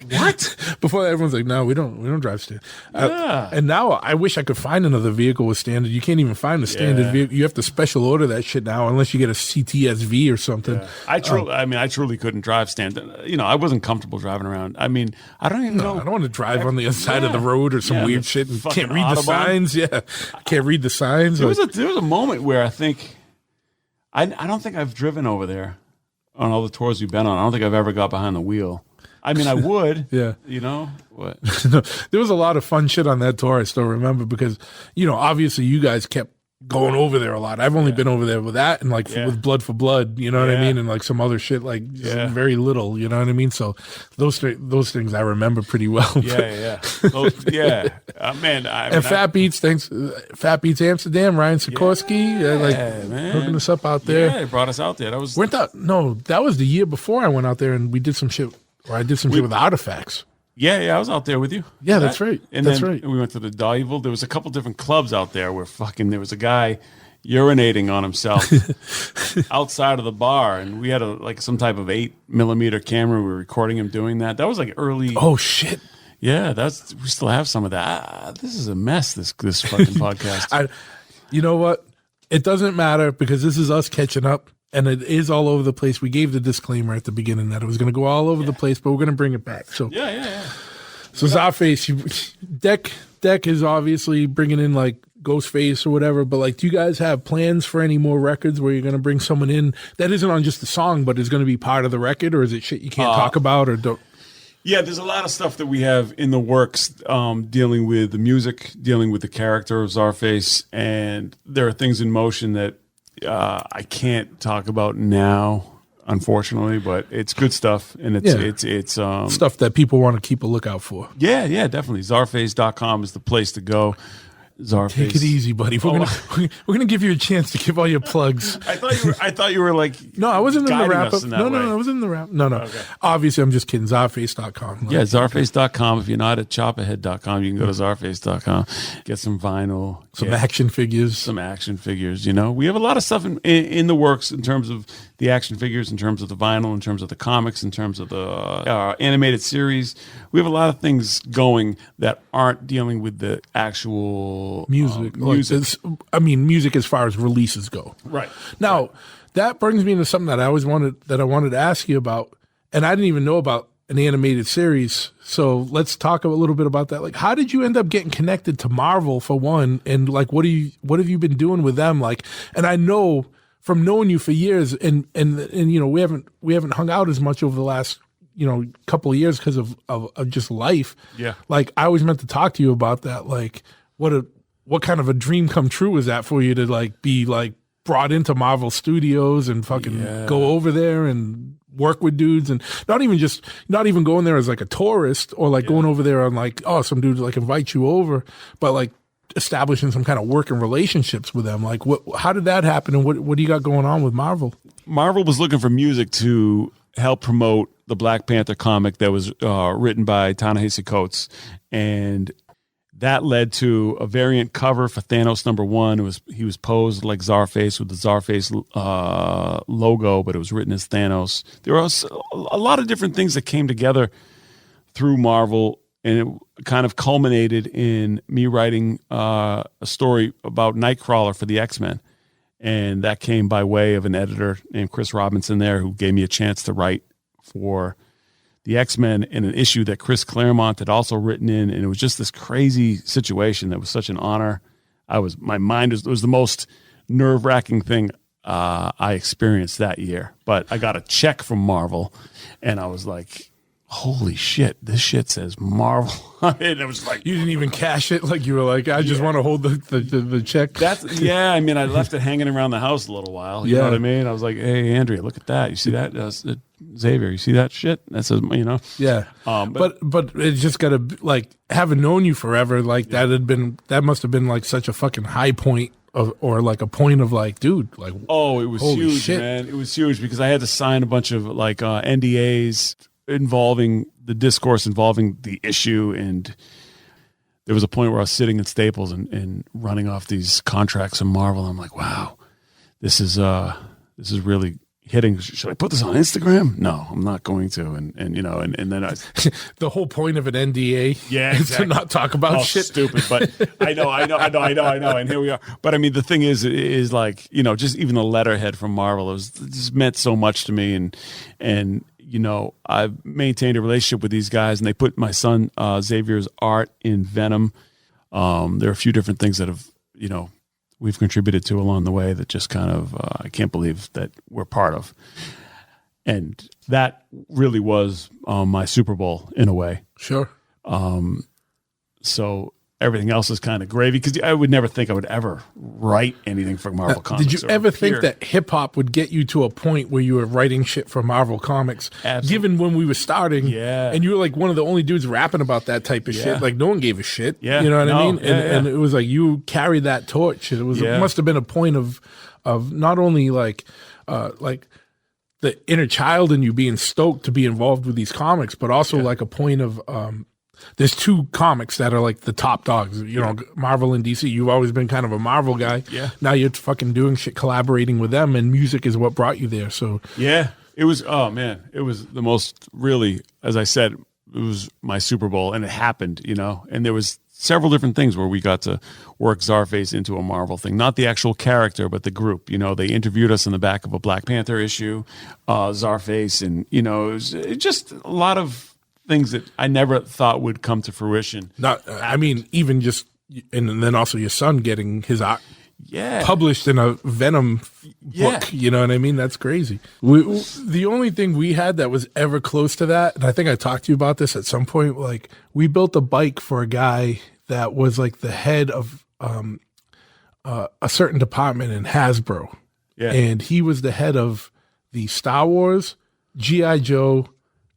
What? Before that, everyone's like, no, we don't drive standard. Yeah. And now I wish I could find another vehicle with standard. You can't even find a standard Yeah. vehicle. You have to special order that shit now unless you get a CTSV or something. Yeah. I truly couldn't drive standard. You know, I wasn't comfortable driving around. I mean, I don't even know. I don't want to drive on the other side of the road or some weird shit and fucking can't read the Autobahn. signs. Yeah, can't read the signs. There was a moment where I think I don't think I've driven over there on all the tours we've been on. I don't think I've ever got behind the wheel. I mean, I would. Yeah. You know what? There was a lot of fun shit on that tour. I still remember because, you know, obviously you guys kept going over there a lot. I've only been over there with that and like with Blood for Blood, you know what I mean? And like some other shit, like just very little, you know what I mean? So those things I remember pretty well. Yeah. Man. And Fat Beats, thanks. Fat Beats Amsterdam, Ryan Sikorsky, man. hooking us up out there. Yeah, they brought us out there. That was that was the year before I went out there and we did some shit, or I did some shit with Artifacts. Yeah, I was out there with you. Yeah, that's right. And that's then right. we went to the Dieval. There was a couple different clubs out there where there was a guy urinating on himself outside of the bar, and we had some type of 8mm camera. We were recording him doing that. That was like early. Oh shit. Yeah, we still have some of that. This is a mess. This fucking podcast. You know what? It doesn't matter because this is us catching up. And it is all over the place. We gave the disclaimer at the beginning that it was going to go all over the place, but we're going to bring it back. So yeah. So Czarface, Deck is obviously bringing in like Ghostface or whatever. But like, do you guys have plans for any more records where you're going to bring someone in that isn't on just the song, but is going to be part of the record, or is it shit you can't talk about or don't? Yeah, there's a lot of stuff that we have in the works dealing with the music, dealing with the character of Czarface, and there are things in motion that I can't talk about now, unfortunately, but it's good stuff, and it's stuff that people want to keep a lookout for. Yeah, definitely. Czarface.com is the place to go. Czarface. Take it easy, buddy. We're gonna give you a chance to give all your plugs. I thought you were like no, I wasn't in the wrap up. No, I wasn't in the wrap. No. Okay. Obviously, I'm just kidding. Czarface.com. Yeah, Czarface.com. If you're not at chopperhead.com, you can go to Czarface.com. Get some vinyl, some action figures. You know, we have a lot of stuff in the works in terms of the action figures, in terms of the vinyl, in terms of the comics, in terms of the animated series. We have a lot of things going that aren't dealing with the actual music. Music as far as releases go. Right. Now, that brings me into something that I wanted to ask you about, and I didn't even know about an animated series. So let's talk a little bit about that. Like, how did you end up getting connected to Marvel for one? And like, what have you been doing with them? Like, and I know from knowing you for years, and you know, we haven't hung out as much over the last, you know, couple of years because of just life. Yeah. Like, I always meant to talk to you about that. Like, what kind of a dream come true is that for you to like be like brought into Marvel Studios and fucking go over there and work with dudes, and not even going there as like a tourist or like going over there on like, oh, some dudes like invite you over, but like establishing some kind of working relationships with them. Like, how did that happen, and what do you got going on with Marvel? Marvel was looking for music to help promote the Black Panther comic that was written by Ta-Nehisi Coates, and that led to a variant cover for Thanos #1. He was posed like Czarface with the Czarface logo, but it was written as Thanos. There was a lot of different things that came together through Marvel, and it kind of culminated in me writing a story about Nightcrawler for the X-Men. And that came by way of an editor named Chris Robinson there, who gave me a chance to write for the X-Men in an issue that Chris Claremont had also written in. And it was just this crazy situation that was such an honor. It was the most nerve-wracking thing I experienced that year. But I got a check from Marvel, and I was like, holy shit, this shit says Marvel. And it was like, you didn't even cash it. Like, you were like, I just want to hold the check. I mean, I left it hanging around the house a little while. You know what I mean? I was like, hey, Andrea, look at that. You see that? Xavier, you see that shit? That says, you know. Yeah. But it's just got to, like, having known you forever, like that must have been like such a fucking high point, or like a point of like, dude, like, Oh, it was holy huge, shit. man. It was huge because I had to sign a bunch of like NDAs involving the discourse, involving the issue. And there was a point where I was sitting in Staples and running off these contracts from Marvel. I'm like, wow, this is really hitting. Should I put this on Instagram? No, I'm not going to. And then I, the whole point of an NDA Yeah, is exactly. to not talk about oh, shit. stupid, but I know. And here we are. But I mean, the thing is like, just even the letterhead from Marvel, it just meant so much to me. And I've maintained a relationship with these guys, and they put my son Xavier's art in Venom. There are a few different things that have, we've contributed to along the way that just kind of, I can't believe that we're part of. And that really was my Super Bowl in a way. Sure. So everything else is kind of gravy because I would never think I would ever write anything for Marvel Comics. Did you ever think that hip hop would get you to a point where you were writing shit for Marvel Comics? Absolutely. Given when we were starting, Yeah. and you were like one of the only dudes rapping about that type of Yeah. shit. Like no one gave a shit. Yeah. You know what I No. mean? Yeah, And it was like you carried that torch. It was Yeah. it must have been a point of not only like the inner child in you being stoked to be involved with these comics, but also like a point of there's two comics that are like the top dogs, Marvel and DC. You've always been kind of a Marvel guy. Yeah. Now you're fucking doing shit, collaborating with them, and music is what brought you there. So Yeah. It was, oh man, it was the most really, as I said, it was my Super Bowl and it happened, and there was several different things where we got to work Czarface into a Marvel thing, not the actual character, but the group. They interviewed us in the back of a Black Panther issue, Czarface, and, it was just a lot of things that I never thought would come to fruition. I mean, even just, and then also your son getting his art Yeah. published in a Venom book. You know what I mean? That's crazy. The only thing we had that was ever close to that, and I think I talked to you about this at some point, like we built a bike for a guy that was like the head of a certain department in Hasbro. Yeah. And he was the head of the Star Wars, G.I. Joe,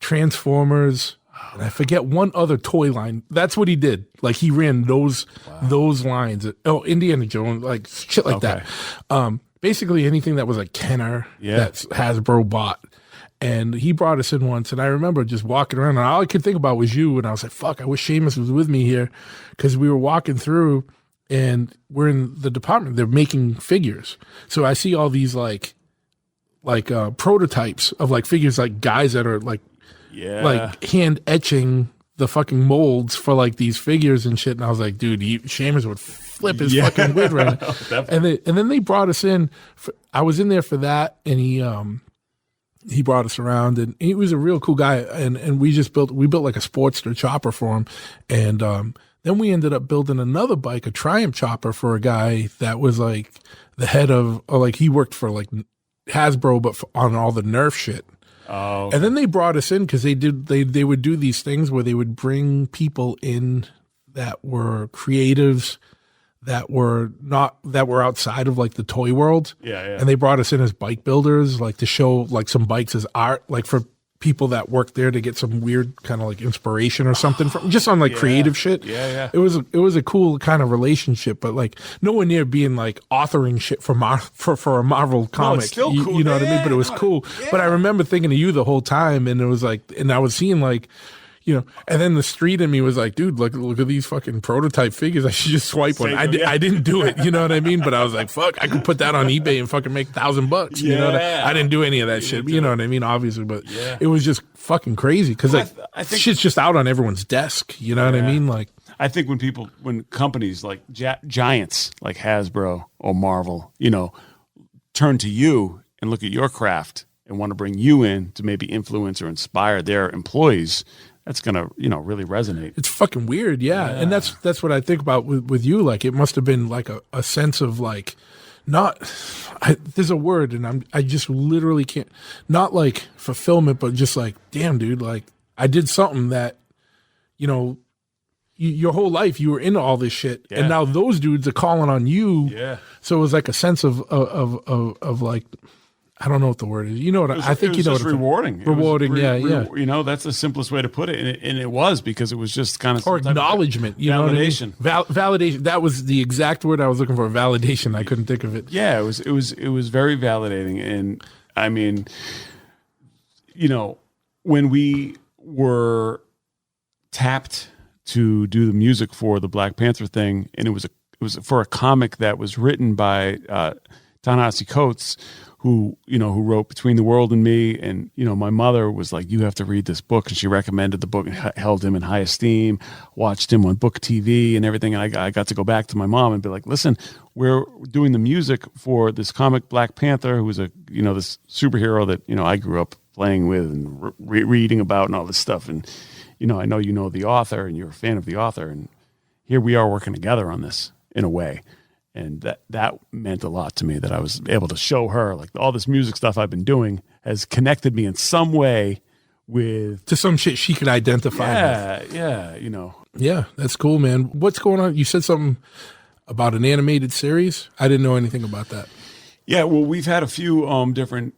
Transformers, and I forget one other toy line. That's what he did. Like he ran those lines. Oh, Indiana Jones, like shit like that. Basically anything that was a Kenner that Hasbro bought. And he brought us in once, and I remember just walking around, and all I could think about was you. And I was like, "Fuck, I wish Seamus was with me here," because we were walking through, and we're in the department. They're making figures, so I see all these like prototypes of like figures, like guys that are like hand etching the fucking molds for like these figures and shit. And I was like, dude, Seamus would flip his fucking lid right now. And then they brought us in. I was in there for that, and he brought us around, and he was a real cool guy. And we built like a Sportster chopper for him. And then we ended up building another bike, a Triumph chopper for a guy that was like the head of, like he worked for like Hasbro, but on all the Nerf shit. Oh, and then they brought us in because they would do these things where they would bring people in that were creatives that were outside of like the toy world. Yeah. And they brought us in as bike builders, like to show like some bikes as art, like for people that worked there to get some weird kind of like inspiration or something from just on like creative shit. Yeah. It was a cool kind of relationship, but like nowhere near being like authoring shit for a Marvel comic. still cool. You know what I mean? But it was cool. Yeah. But I remember thinking of you the whole time, and it was like, and I was seeing like, and then the street in me was like, dude, look at these fucking prototype figures. I should just swipe one. I didn't do it. You know what I mean? But I was like, fuck, I could put that on eBay and fucking make $1,000. You know I didn't do any of that shit. You know what I mean? Obviously, but it was just fucking crazy because like I think shit's just out on everyone's desk. You know what I mean? Like, I think when companies like giants like Hasbro or Marvel, turn to you and look at your craft and want to bring you in to maybe influence or inspire their employees, that's going to, really resonate. it's fucking weird. Yeah. And that's what I think about with you. Like, it must have been like a sense of like, there's a word, and I just literally can't, not like fulfillment, but just like, damn, dude, like I did something that, your whole life you were into all this shit, and now those dudes are calling on you. Yeah. So it was like a sense of like, I don't know what the word is. You know what I think? It you was know just what rewarding. It was Rewarding, yeah. You know, that's the simplest way to put it, and it was because it was just kind of Or acknowledgement, you know what I mean? validation. Validation. That was the exact word I was looking for. Validation. I couldn't think of it. Yeah, it was very validating, and I mean, you know, when we were tapped to do the music for the Black Panther thing, and it was for a comic that was written by Ta-Nehisi Coates, who wrote Between the World and Me, and my mother was like, you have to read this book, and she recommended the book and held him in high esteem, watched him on book TV and everything, and I got to go back to my mom and be like, listen, we're doing the music for this comic Black Panther, who was this superhero that I grew up playing with and reading about and all this stuff, and I know the author and you're a fan of the author, and here we are working together on this in a way. And that meant a lot to me, that I was able to show her, like, all this music stuff I've been doing has connected me in some way to some shit she could identify with. Yeah. Yeah, that's cool, man. What's going on? You said something about an animated series. I didn't know anything about that. Yeah, well, we've had a few different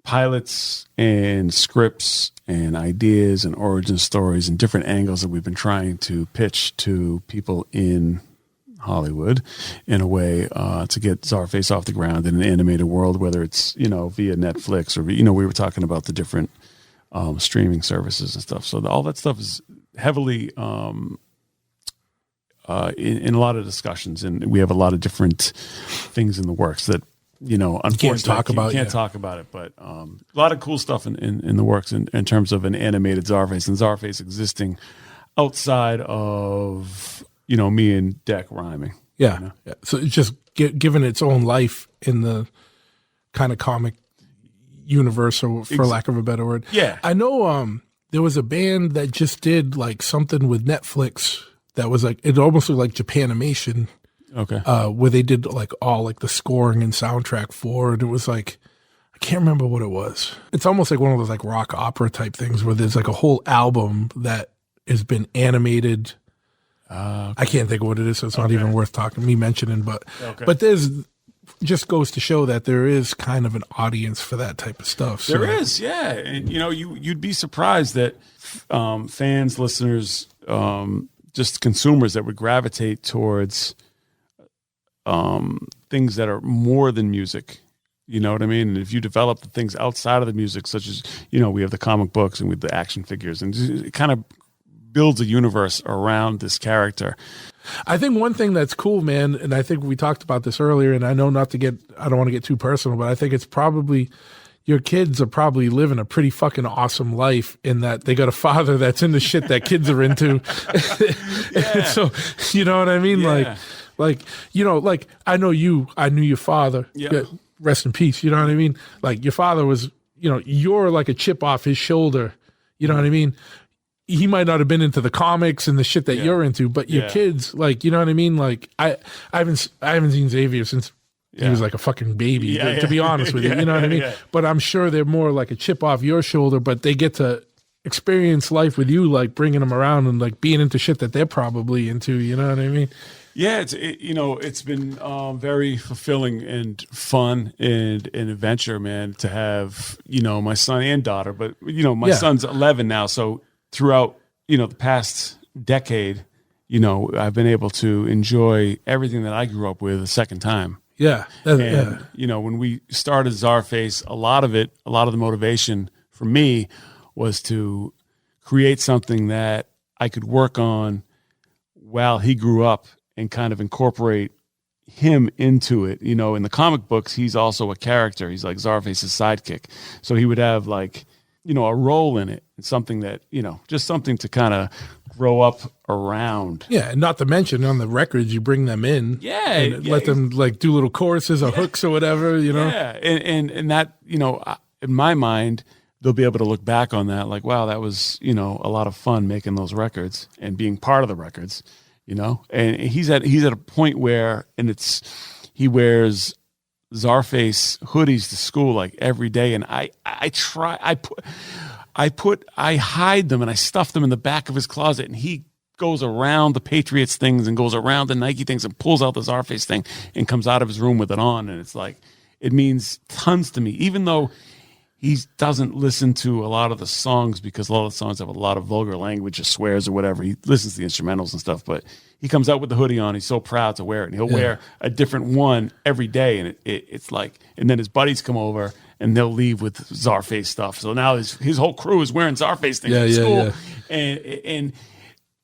pilots and scripts and ideas and origin stories and different angles that we've been trying to pitch to people in Hollywood in a way to get Czarface off the ground in an animated world, whether it's via Netflix or we were talking about the different streaming services and stuff. So all that stuff is heavily in a lot of discussions, and we have a lot of different things in the works that unfortunately can't talk about it, but a lot of cool stuff in the works in terms of an animated Czarface, and Czarface existing outside of me and Deck rhyming. Yeah. So it's just given its own life in the kind of comic universe, or for lack of a better word. Yeah. I know there was a band that just did like something with Netflix that was like, it almost looked like Japanimation. Okay. Where they did like all like the scoring and soundtrack for it. It was like, I can't remember what it was. It's almost like one of those like rock opera type things where there's like a whole album that has been animated. Okay. I can't think of what it is, so it's not even worth me mentioning. But there's just goes to show that there is kind of an audience for that type of stuff. So. There is, yeah, and you'd be surprised that fans, listeners, just consumers that would gravitate towards things that are more than music, you know what I mean? And if you develop the things outside of the music, such as, we have the comic books and with the action figures, and it kind of builds a universe around this character. I think one thing that's cool, man, and I think we talked about this earlier, and I know I don't want to get too personal, but I think it's probably, your kids are probably living a pretty fucking awesome life in that they got a father that's into shit that kids are into. So, you know what I mean? Yeah. Like, I knew your father. Yeah. Rest in peace. You know what I mean? Like, your father was, you're like a chip off his shoulder. You know what I mean? He might not have been into the comics and the shit that you're into, but your kids, like, you know what I mean? Like, I haven't seen Xavier since he was like a fucking baby, to be honest with you. You know what I mean? But I'm sure they're more like a chip off your shoulder, but they get to experience life with you, like bringing them around and like being into shit that they're probably into. You know what I mean? Yeah, it's been very fulfilling and fun and an adventure, man, to have, my son and daughter. But, my son's 11 now. So throughout, the past decade, I've been able to enjoy everything that I grew up with a second time. Yeah. And, when we started Czarface, a lot of the motivation for me was to create something that I could work on while he grew up and kind of incorporate him into it. In the comic books, he's also a character. He's like Czarface's sidekick. So he would have like, a role in it, and something that, just something to kind of grow up around. Yeah, and not to mention on the records, you bring them in. And let them like do little choruses or hooks or whatever, Yeah, and that, in my mind, they'll be able to look back on that like, wow, that was, a lot of fun making those records and being part of the records. And he's at a point where, and he wears Czarface hoodies to school like every day, and I hide them and I stuff them in the back of his closet, and he goes around the Patriots things and goes around the Nike things and pulls out the Czarface thing and comes out of his room with it on. And it's like, it means tons to me, even though he doesn't listen to a lot of the songs because a lot of the songs have a lot of vulgar language or swears or whatever. He listens to the instrumentals and stuff, but he comes out with the hoodie on. He's so proud to wear it, and he'll wear a different one every day. And it's like, and then his buddies come over and they'll leave with Czarface stuff. So now his whole crew is wearing Czarface things at school. And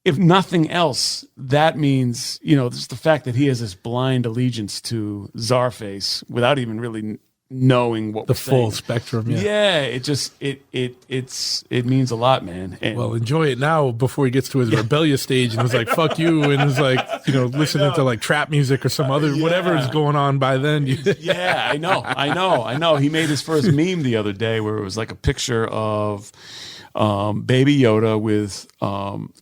if nothing else, that means, just the fact that he has this blind allegiance to Czarface without even really knowing what the full spectrum. It just it means a lot, man. And well, enjoy it now before he gets to his rebellious stage and was like, fuck you, and is like, listening to like trap music or some other whatever is going on by then. I know. He made his first meme the other day where it was like a picture of Baby Yoda with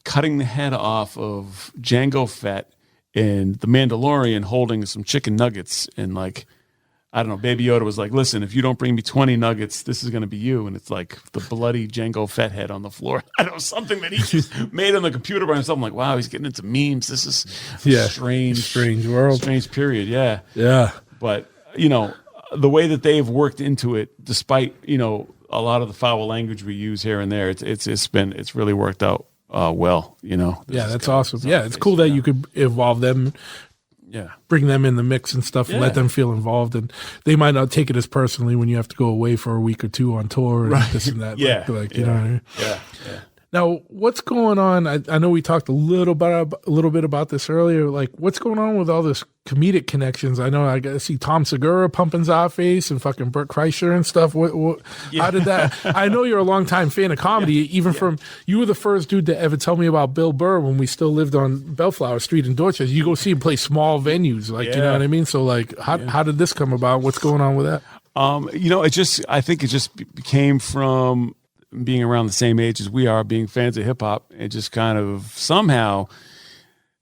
cutting the head off of Jango Fett and the Mandalorian holding some chicken nuggets, and like, I don't know, Baby Yoda was like, listen, if you don't bring me 20 nuggets, this is going to be you. And it's like the bloody Jango Fett head on the floor. I don't know, something that he just made on the computer by himself. I'm like, wow, he's getting into memes. This is strange world. Strange period, yeah. Yeah. But, the way that they've worked into it, despite, a lot of the foul language we use here and there, it's really worked out well, Yeah, that's awesome. Yeah, it's cool that you could evolve them. Yeah, bring them in the mix and stuff and let them feel involved, and they might not take it as personally when you have to go away for a week or two on tour and this and that. You know what I mean? Yeah. Now, what's going on? I know we talked a little bit about this earlier. Like, what's going on with all this comedic connections? I know I see Tom Segura pumping Czarface and fucking Bert Kreischer and stuff. How did that? I know you're a longtime fan of comedy. From you were the first dude to ever tell me about Bill Burr when we still lived on Bellflower Street in Dorchester. You go see him play small venues, like you know what I mean. So, like, how did this come about? What's going on with that? I think it just came from being around the same age as we are, being fans of hip hop, and just kind of somehow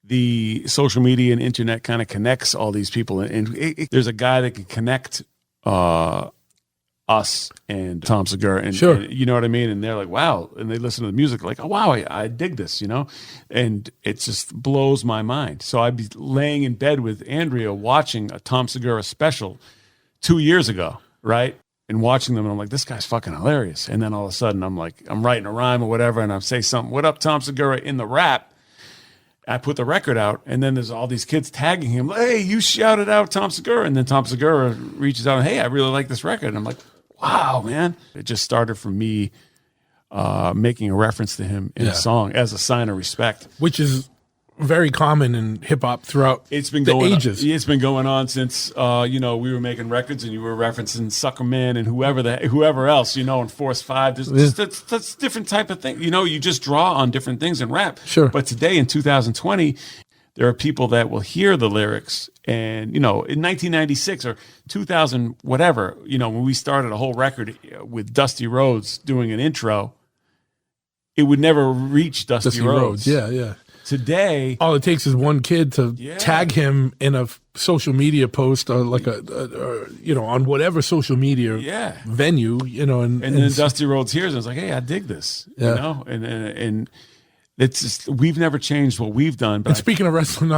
the social media and internet kind of connects all these people. And there's a guy that can connect us and Tom Segura, and you know what I mean? And they're like, wow. And they listen to the music like, oh, wow, I dig this, and it just blows my mind. So I'd be laying in bed with Andrea watching a Tom Segura special 2 years ago, right? And watching them, and I'm like, this guy's fucking hilarious. And then all of a sudden, I'm like, I'm writing a rhyme or whatever, and I say something, what up, Tom Segura, in the rap. I put the record out, and then there's all these kids tagging him, hey, you shouted out Tom Segura. And then Tom Segura reaches out, and hey, I really like this record. And I'm like, wow, man. It just started from me making a reference to him in a song as a sign of respect. Which is very common in hip hop throughout the ages. It's been going on since we were making records, and you were referencing Sucker Man and whoever else, and Force 5. That's different type of thing. You just draw on different things in rap. Sure. But today in 2020, there are people that will hear the lyrics, and in 1996 or 2000 whatever, when we started a whole record with Dusty Rhodes doing an intro, it would never reach Dusty Rhodes. Yeah. Today, all it takes is one kid to tag him in a social media post or like on whatever social media venue, and then Dusty Rhodes hears it. It's like, hey, I dig this, and it's just, we've never changed what we've done. But speaking of wrestling,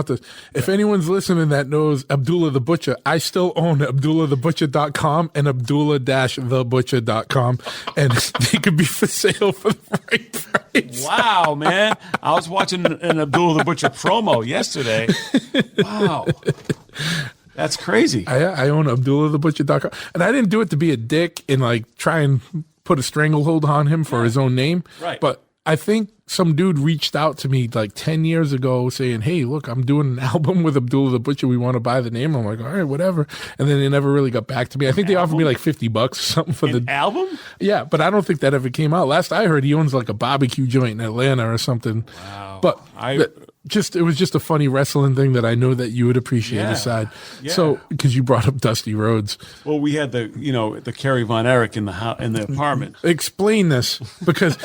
if anyone's listening that knows Abdullah the Butcher, I still own AbdullahTheButcher.com and Abdullah-TheButcher.com, and they could be for sale for the right price. Wow, man. I was watching an Abdullah the Butcher promo yesterday. Wow. That's crazy. I own AbdullahTheButcher.com, and I didn't do it to be a dick and like try and put a stranglehold on him for his own name. Right. But I think some dude reached out to me like 10 years ago saying, hey, look, I'm doing an album with Abdullah the Butcher. We want to buy the name. I'm like, all right, whatever. And then they never really got back to me. I think they offered me like $50 or something for the album. Yeah, but I don't think that ever came out. Last I heard, he owns like a barbecue joint in Atlanta or something. Wow. But it was just a funny wrestling thing that I know that you would appreciate aside. Yeah. So, because you brought up Dusty Rhodes. Well, we had the Kerry Von Erich in the apartment. Explain this because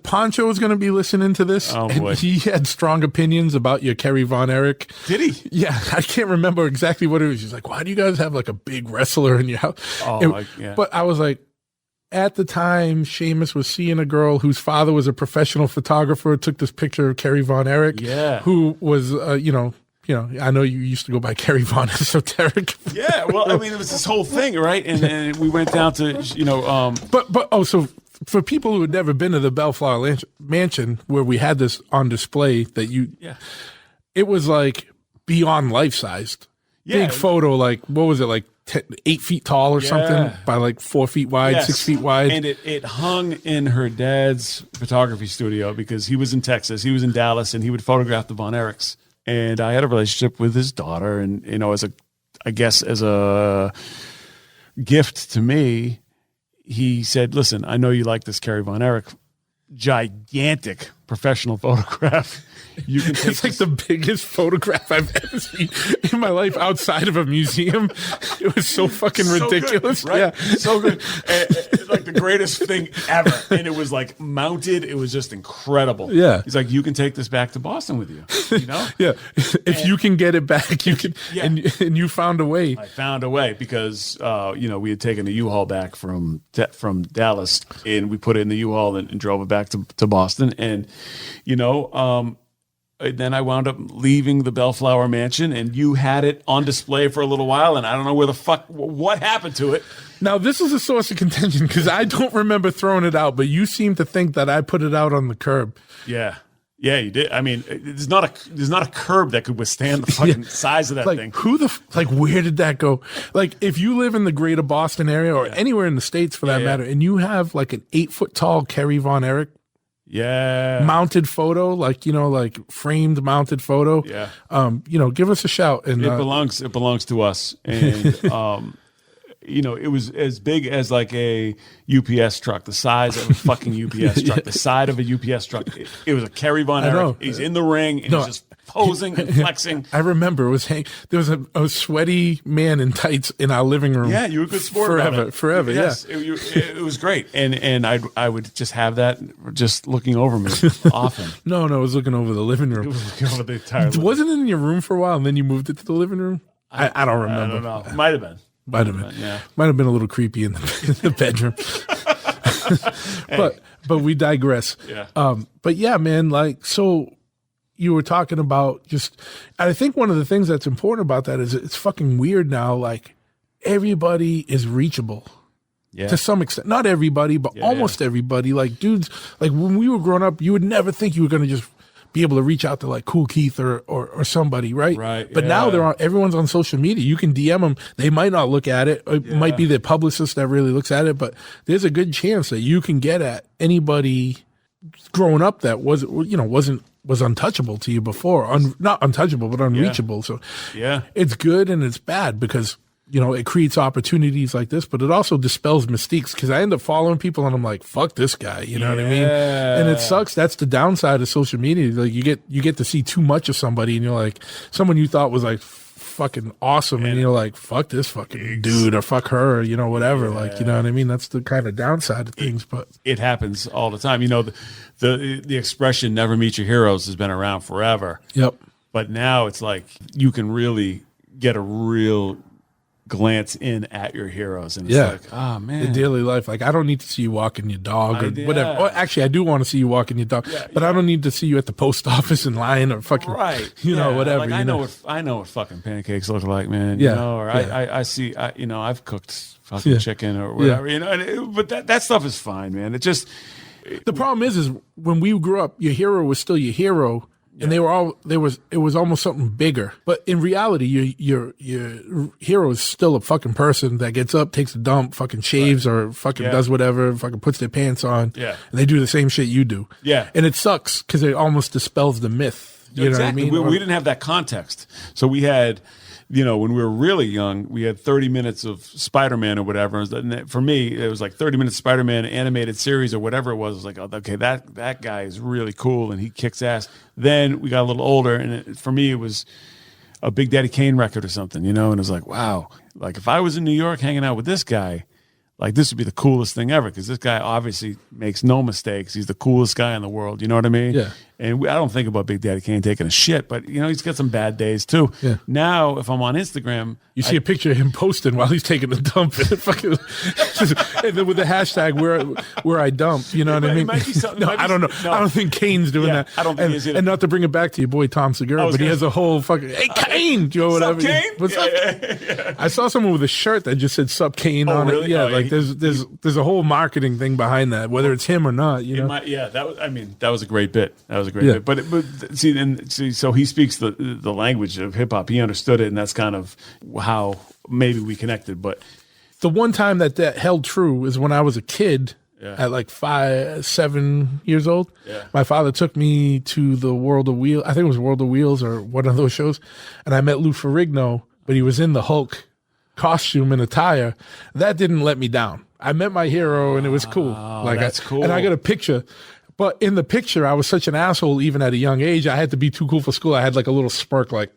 Poncho is going to be listening to this. Oh boy. And he had strong opinions about your Kerry Von Erich. Did he? Yeah, I can't remember exactly what it was. He's like, why do you guys have like a big wrestler in your house? Oh, yeah. But I was like, at the time, Seamus was seeing a girl whose father was a professional photographer, took this picture of Kerry Von Erich, who was, I know you used to go by Kerry Von Esoteric. Yeah, well, I mean, it was this whole thing, right? And we went down to, So for people who had never been to the Bellflower Mansion, where we had this on display, it was like beyond life-sized. Big photo, like, what was it, like 8 feet tall or something, by like 4 feet wide, 6 feet wide. And it hung in her dad's photography studio because he was in Texas, he was in Dallas, and he would photograph the Von Erichs. And I had a relationship with his daughter, and as a gift to me, he said, "Listen, I know you like this Kerry Von Erich gigantic professional photograph. You can take it's like the biggest photograph I've ever seen in my life outside of a museum. It was so fucking ridiculous. Good, right? Yeah. So good. It's like the greatest thing ever. And it was like mounted. It was just incredible. Yeah. He's like, you can take this back to Boston with you. You know? Yeah. If you can get it back, you can. Yeah. And you found a way. I found a way because, we had taken a U-Haul back from Dallas, and we put it in the U-Haul and drove it back to Boston. And, then I wound up leaving the Bellflower Mansion, and you had it on display for a little while, and I don't know what happened to it. Now, this is a source of contention because I don't remember throwing it out, but you seem to think that I put it out on the curb. Yeah. Yeah, you did. I mean, there's not a curb that could withstand the fucking size of that thing. Where did that go? Like, if you live in the greater Boston area or anywhere in the States for that matter, and you have like an 8 foot tall Kerry Von Erich mounted photo, like framed mounted photo. Yeah. Give us a shout. And it belongs to us. And it was as big as like a UPS truck, the size of a fucking UPS truck, the side of a UPS truck. It was a Kerry Von Erich. He's in the ring and he's just posing and flexing. I remember there was a sweaty man in tights in our living room. Yeah, you were a good sport forever. Yes, yeah. It was great, and I would just have that just looking over me often. No, it was looking over the living room. It was looking over the entire living room. Wasn't it in your room for a while, and then you moved it to the living room? I don't remember. I don't know. Might have been. Might have been a little creepy in the bedroom. But we digress. Yeah. But yeah, man, like, so you were talking about I think one of the things that's important about that is it's fucking weird now. Like, everybody is reachable to some extent. Not everybody, but almost everybody. Like, dudes, like when we were growing up, you would never think you were going to just be able to reach out to like Cool Keith or somebody, right? Right. But now everyone's on social media. You can DM them. They might not look at it. It might be their publicist that really looks at it, but there's a good chance that you can get at anybody growing up that was untouchable to you before. Not untouchable, but unreachable. So it's good and it's bad because it creates opportunities like this, but it also dispels mistakes because I end up following people and I'm like, fuck this guy. You know what I mean? And it sucks. That's the downside of social media. Like you get to see too much of somebody and you're like, someone you thought was like fucking awesome. And you're like, fuck this fucking dude or fuck her or, whatever. Yeah. Like, you know what I mean? That's the kind of downside of things, but it happens all the time. The expression never meet your heroes has been around forever. Yep. But now it's like, you can really get a real glance in at your heroes, and it's like, oh man, the daily life. Like, I don't need to see you walking your dog or whatever. Or actually, I do want to see you walking your dog, but I don't need to see you at the post office in line or fucking whatever. Like, I know what fucking pancakes look like, man. I see. I've cooked fucking chicken or whatever. But that stuff is fine, man. It just the problem is when we grew up, your hero was still your hero. And it was almost something bigger. But in reality, your hero is still a fucking person that gets up, takes a dump, fucking shaves or fucking does whatever, fucking puts their pants on. Yeah. And they do the same shit you do. Yeah. And it sucks because it almost dispels the myth. You know what I mean? We didn't have that context. So we had, when we were really young, we had 30 minutes of Spider-Man or whatever. And for me, it was like 30 minutes of Spider-Man animated series or whatever it was. It was like, oh, okay, that guy is really cool and he kicks ass. Then we got a little older, and for me, it was a Big Daddy Kane record or something, and it was like, wow. Like, if I was in New York hanging out with this guy, like, this would be the coolest thing ever because this guy obviously makes no mistakes. He's the coolest guy in the world. You know what I mean? Yeah. And I don't think about Big Daddy Kane taking a shit, but he's got some bad days too. Yeah. Now, if I'm on Instagram, you see a picture of him posting while he's taking a dump, and then with the hashtag where I dump. You know what I mean? No, I don't know. No. I don't think Kane's doing that. I don't think he's either. And not to bring it back to your boy Tom Segura, but he has a whole fucking Kane, Joe, whatever. What's up, Kane? What's up? Yeah. I saw someone with a shirt that just said "Sup Kane" on really? it. Yeah, there's a whole marketing thing behind that, whether it's him or not. That was a great bit. That was a great bit. But see, so he speaks the language of hip hop. He understood it, and that's kind of how maybe we connected. But the one time that held true is when I was a kid. Yeah. At like 7 years old, Yeah. my father took me to the World of Wheels. I think it was World of Wheels or one of those shows. And I met Lou Ferrigno, but he was in the Hulk costume and attire. That didn't let me down. I met my hero and it was cool. That's cool. And I got a picture. But in the picture, I was such an asshole even at a young age. I had to be too cool for school. I had like a little smirk like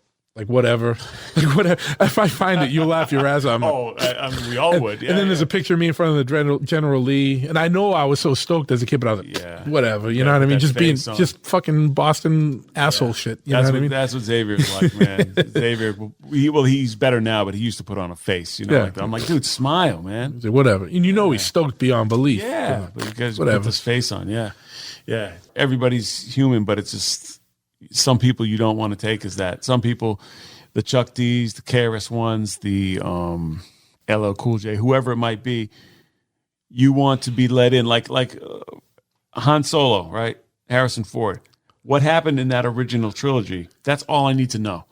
whatever. Like whatever. If I find it, you'll laugh your ass off. I mean, we all would. Yeah, and then there's a picture of me in front of the General Lee. And I know I was so stoked as a kid, but I was like, whatever. You know what I mean? Just fucking Boston asshole shit. You know what I mean? That's what Xavier's like, man. Xavier, he's better now, but he used to put on a face. Like that. I'm like, dude, smile, man. Whatever. And he's stoked beyond belief. Yeah, but you guys put this face on. Yeah. Yeah. Everybody's human, but it's just some people you don't want to take as that. Some people, the Chuck D's, the KRS Ones, the LL Cool J, whoever it might be, you want to be let in. Like Han Solo, right? Harrison Ford. What happened in that original trilogy? That's all I need to know,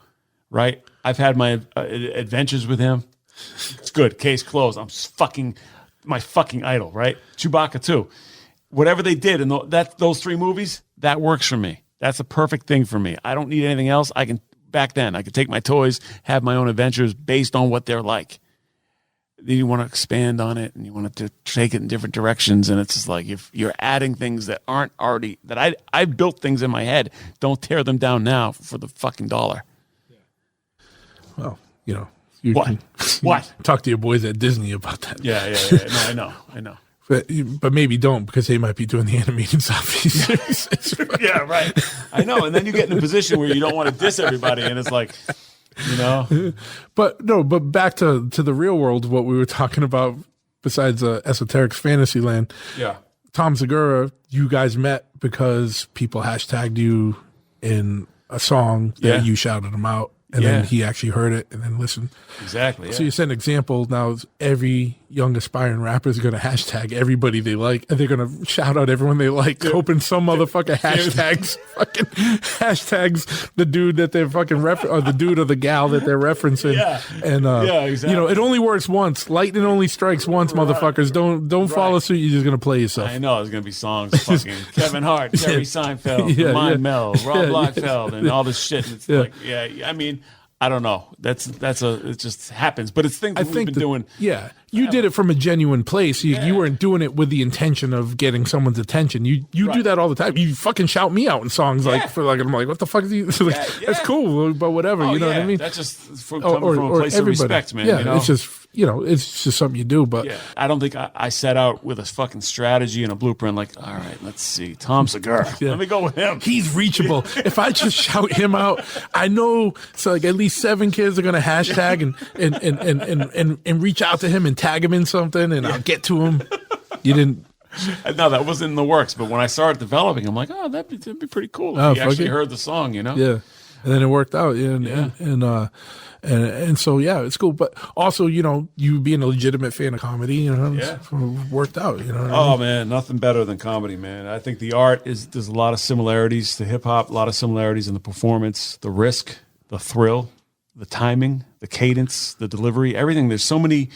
right? I've had my adventures with him. It's good. Case closed. I'm my fucking idol, right? Chewbacca too. Whatever they did in those three movies, that works for me. That's a perfect thing for me. I don't need anything else. Back then, I could take my toys, have my own adventures based on what they're like. Then you want to expand on it and you want to take it in different directions. And it's just like, if you're adding things that aren't already, that I built things in my head, don't tear them down now for the fucking dollar. Well, you What? Talk to your boys at Disney about that. Yeah. No, I know. But maybe don't, because they might be doing the animated Czarface. Yeah, right. I know. And then you get in a position where you don't want to diss everybody. And it's like, But back to the real world, what we were talking about besides Esoteric's Fantasyland. Yeah. Tom Segura, you guys met because people hashtagged you in a song that you shouted him out. And then he actually heard it and then listened. Exactly. Yeah. So you set an example. Now every young aspiring rapper is going to hashtag everybody they like, and they're going to shout out everyone they like, hoping some motherfucker hashtags the dude that they're fucking or the dude or the gal that they're referencing. Yeah. And exactly. It only works once. Lightning only strikes once, motherfuckers. Don't follow suit. You're just going to play yourself. I know there's going to be songs fucking Kevin Hart, Jerry Seinfeld, Mind Mel, Rob Liefeld, and all this shit. And it's like, I mean, I don't know. It just happens. But it's things that we've been doing. Yeah. You did it from a genuine place. You weren't doing it with the intention of getting someone's attention. You do that all the time. You fucking shout me out in songs I'm like, what the fuck is he? That's cool, but whatever. You know what I mean? That's just coming from a place of respect, man. Yeah, it's just something you do. But I don't think I set out with a fucking strategy and a blueprint. Like, all right, let's see, Tom Segura. Let me go with him. He's reachable. If I just shout him out, I know. So like at least 7 kids are gonna hashtag and reach out to him and tag him in something, and I'll get to him. You didn't. No, that wasn't in the works. But when I started developing, I'm like, that'd be pretty cool. If he actually heard the song, Yeah, and then it worked out. And so it's cool. But also, you being a legitimate fan of comedy, it's worked out. Man, nothing better than comedy, man. I think the art there's a lot of similarities to hip hop, a lot of similarities in the performance, the risk, the thrill, the timing, the cadence, the delivery, everything. There's so many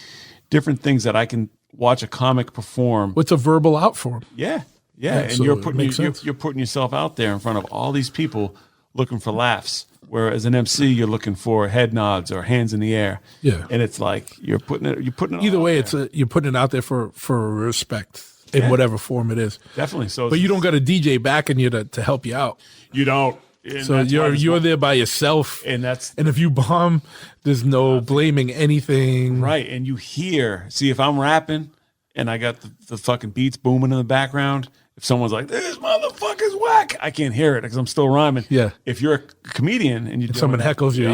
different things that I can watch a comic perform. What's a verbal art form? Yeah. And so you're putting yourself out there in front of all these people looking for laughs. Whereas an MC, you're looking for head nods or hands in the air. Yeah. And it's like you're putting it either way, you're putting it out there for respect in whatever form it is. Definitely. So but you don't got a DJ backing you to help you out. You don't. And so you're there by yourself, and if you bomb, there's no blaming anything, right? And you hear, if I'm rapping and I got the fucking beats booming in the background, if someone's like, "This motherfucker," fuck is whack? I can't hear it because I'm still rhyming. Yeah. If you're a comedian and someone heckles you,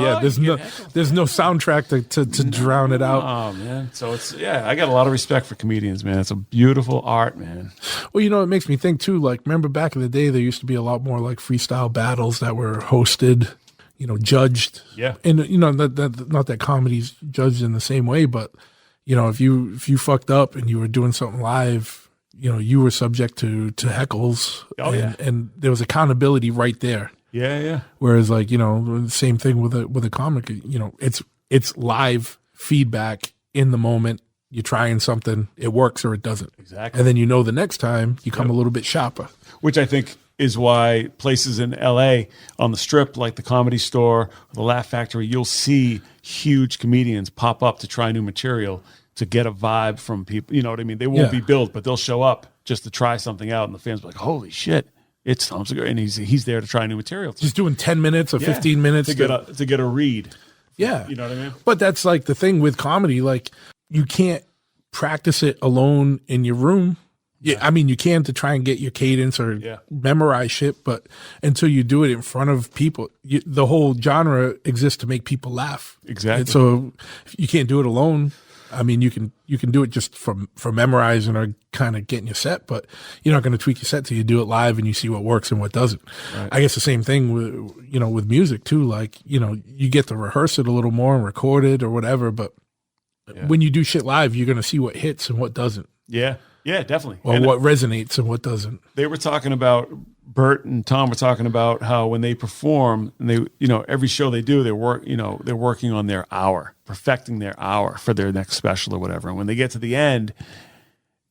there's no soundtrack to drown it out. Oh man, so I got a lot of respect for comedians, man. It's a beautiful art, man. Well, it makes me think too. Like, remember back in the day, there used to be a lot more like freestyle battles that were hosted, judged. Yeah. And not that comedy's judged in the same way, but if you fucked up and you were doing something live, you were subject to heckles. Oh, and there was accountability right there. Yeah. Whereas like, the same thing with a comic, it's live feedback in the moment. You're trying something, it works or it doesn't. Exactly. And then the next time you come a little bit sharper. Which I think is why places in LA on the Strip, like the Comedy Store, the Laugh Factory, you'll see huge comedians pop up to try new material to get a vibe from people. You know what I mean? They won't be billed, but they'll show up just to try something out, and the fans will be like, holy shit, it's Tom Segura. And he's there to try new material. Just doing 10 minutes or 15 minutes. To get a read. Yeah. You know what I mean? But that's like the thing with comedy. Like, you can't practice it alone in your room. Yeah, I mean, you can to try and get your cadence or memorize shit, but until you do it in front of people, the whole genre exists to make people laugh. Exactly. And so if you can't do it alone. I mean, you can do it just from memorizing or kind of getting your set, but you're not going to tweak your set till you do it live and you see what works and what doesn't. Right. I guess the same thing with with music too. Like you get to rehearse it a little more and record it or whatever, but when you do shit live, you're going to see what hits and what doesn't. Yeah. Yeah, definitely. Or what resonates and what doesn't. They were talking about, Bert and Tom were talking about how when they perform and they, every show they do, they're working on their hour, perfecting their hour for their next special or whatever. And when they get to the end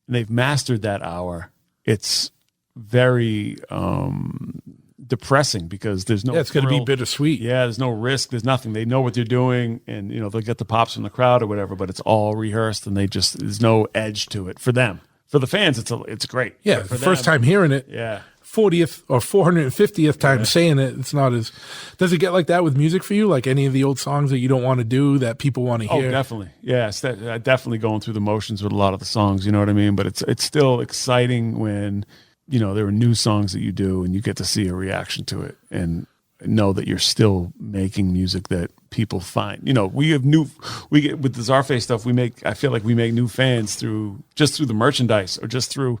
and they've mastered that hour, it's very depressing because there's no it's going to be bittersweet. Yeah, there's no risk. There's nothing. They know what they're doing, and they'll get the pops from the crowd or whatever. But it's all rehearsed, and there's no edge to it for them. For the fans, it's great. Yeah, the first time hearing it. Yeah. 40th or 450th time saying it, it's not as. Does it get like that with music for you? Like any of the old songs that you don't want to do that people want to hear? Oh, definitely. Yeah, definitely going through the motions with a lot of the songs. You know what I mean? But it's still exciting when there are new songs that you do and you get to see a reaction to it and know that you're still making music that people find. We get with the Czarface stuff. I feel like we make new fans through the merchandise or just through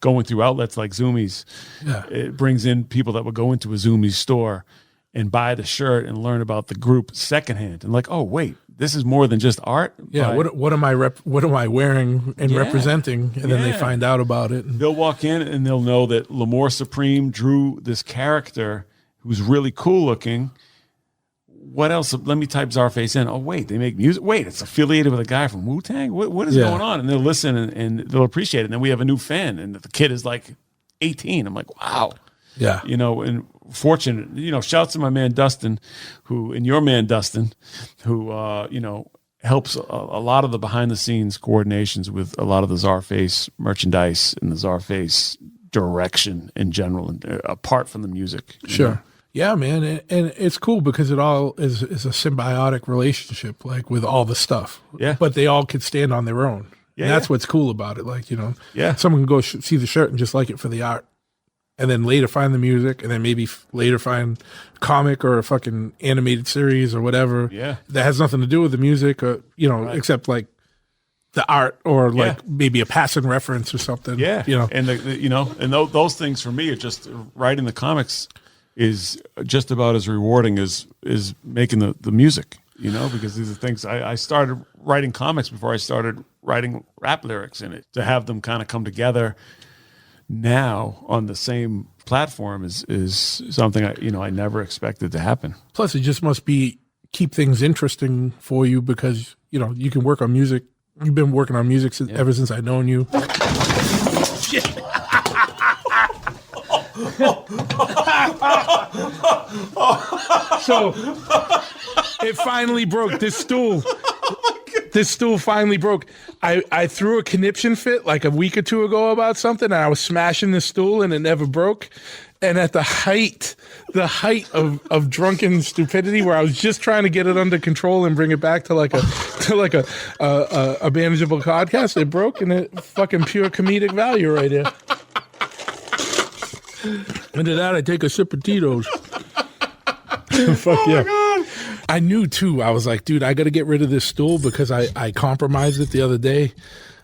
going through outlets like Zoomies. Yeah. It brings in people that will go into a Zoomies store and buy the shirt and learn about the group secondhand and like, oh wait, this is more than just art. Yeah, what am I wearing and representing? And then they find out about it. They'll walk in and they'll know that L'Amour Supreme drew this character who's really cool looking. What else? Let me type Czarface in. Oh wait, they make music. Wait, it's affiliated with a guy from Wu-Tang. What is going on? And they'll listen and they'll appreciate it. And then we have a new fan, and the kid is like 18. I'm like, wow. Yeah. And fortunate, shouts to my man Dustin, and your man Dustin, who, helps a lot of the behind the scenes coordinations with a lot of the Czarface merchandise and the Czarface direction in general, and apart from the music. Sure. Yeah, man. And it's cool because it all is a symbiotic relationship, like with all the stuff. Yeah. But they all could stand on their own. Yeah. And that's what's cool about it. Like, someone can go see the shirt and just like it for the art. And then later find the music, and then maybe later find a comic or a fucking animated series or whatever that has nothing to do with the music, or except like the art or like maybe a passing reference or something. Yeah, and those things for me are just writing the comics is just about as rewarding as making the music. Because these are things I started writing comics before I started writing rap lyrics in it, to have them kind of come together now on the same platform is something I never expected to happen. Plus, it just must keep things interesting for you because you can work on music. You've been working on music ever since I've known you. So it finally broke. This stool finally broke. I threw a conniption fit like a week or two ago about something, and I was smashing the stool and it never broke. And at the height of drunken stupidity, where I was just trying to get it under control and bring it back to like a manageable podcast, it broke, and it fucking pure comedic value right here. Into that, I take a sip of Tito's. Fuck yeah. God. I knew too. I was like, dude, I got to get rid of this stool because I compromised it the other day.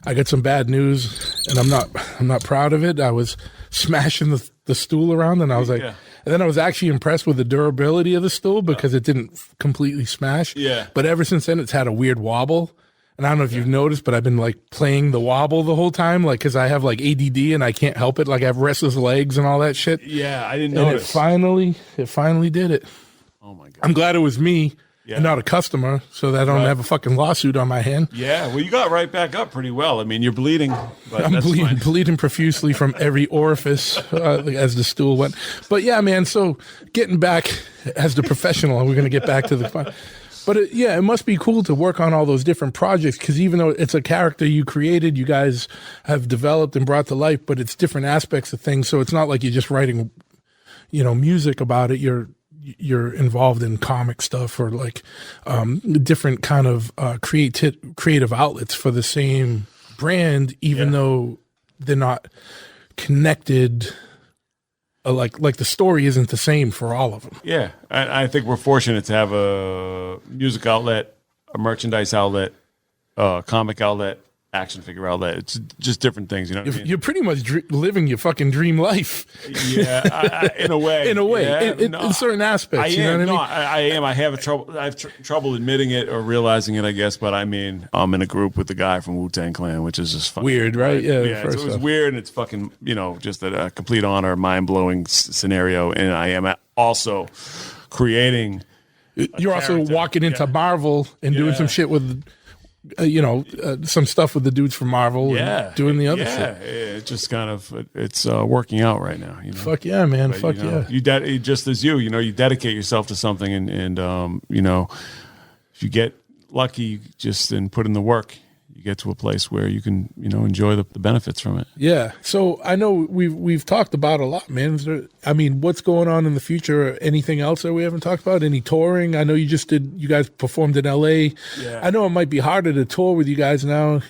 I got some bad news, and I'm not proud of it. I was smashing the stool around, and I was like, Yeah. and then I was actually impressed with the durability of the stool because it didn't completely smash. Yeah. But ever since then, it's had a weird wobble. And I don't know if you've noticed, but I've been like playing the wobble the whole time, like because I have like ADD and I can't help it. Like I have restless legs and all that shit. Yeah, I didn't And notice. it finally did it. Oh my God. I'm glad it was me Yeah. and not a customer, so that I don't Right. have a fucking lawsuit on my hand. Yeah, well, you got right back up pretty well. I mean, you're bleeding, but I'm that's fine. bleeding profusely from every orifice as the stool went. But yeah, man. So getting back as the professional, we're gonna get back to the fun. But it must be cool to work on all those different projects because even though it's a character you created, you guys have developed and brought to life, but it's different aspects of things. So it's not like you're just writing, music about it. You're involved in comic stuff or like different kind of creative outlets for the same brand, even though they're not connected. Like the story isn't the same for all of them. Yeah, I think we're fortunate to have a music outlet, a merchandise outlet, a comic outlet, action figure outlet. It's just different things, you know what I mean? You're pretty much living your fucking dream life. Yeah, in a way. Yeah, in certain aspects. You know what I mean? I am. I have trouble admitting it or realizing it, I guess. But I mean, I'm in a group with the guy from Wu-Tang Clan, which is just fucking Weird, right? Yeah, Yeah, first it was off. weird, and it's fucking, just a complete honor, mind-blowing scenario. And I am also creating. You're also character. walking into Yeah. Marvel and doing Yeah. some shit with, some stuff with the dudes from Marvel Yeah, and doing the other yeah, shit. It's just kind of it's working out right now. Fuck yeah, man. But, Fuck yeah. You just as you dedicate yourself to something, and if you get lucky, just and put in the work, you get to a place where you can enjoy the benefits from it. Yeah. So I know we've talked about a lot, man. What's going on in the future? Anything else that we haven't talked about? Any touring? I know you guys performed in LA. Yeah. I know it might be harder to tour with you guys now,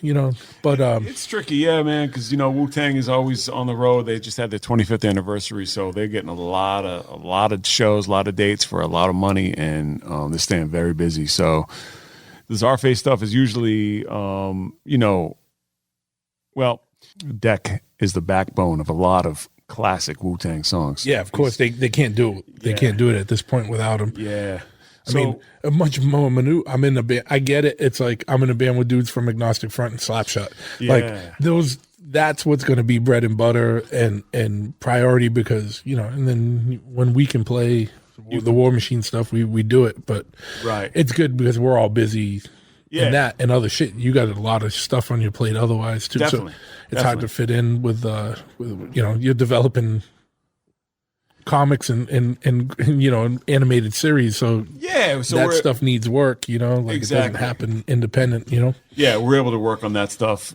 but It's tricky, yeah, man, because Wu-Tang is always on the road. They just had their 25th anniversary, so they're getting a lot of shows, a lot of dates for a lot of money, and they're staying very busy. So the Czarface stuff is usually, Deck is the backbone of a lot of classic Wu-Tang songs. yeah, of course they can't do it. They can't do it at this point without him. Yeah. I mean, a much more minute. I'm in a band. I get it. It's like I'm in a band with dudes from Agnostic Front and Slapshot. Yeah. Like those. That's what's going to be bread and butter and priority because and then when we can play the War Machine stuff, we do it. But Right. it's good because we're all busy. Yeah. in that and other shit. You got a lot of stuff on your plate otherwise too. Definitely. So it's hard to fit in with you're developing comics and animated series. So Yeah, so that we're- stuff needs work, like it doesn't Exactly. happen independent, Yeah, we're able to work on that stuff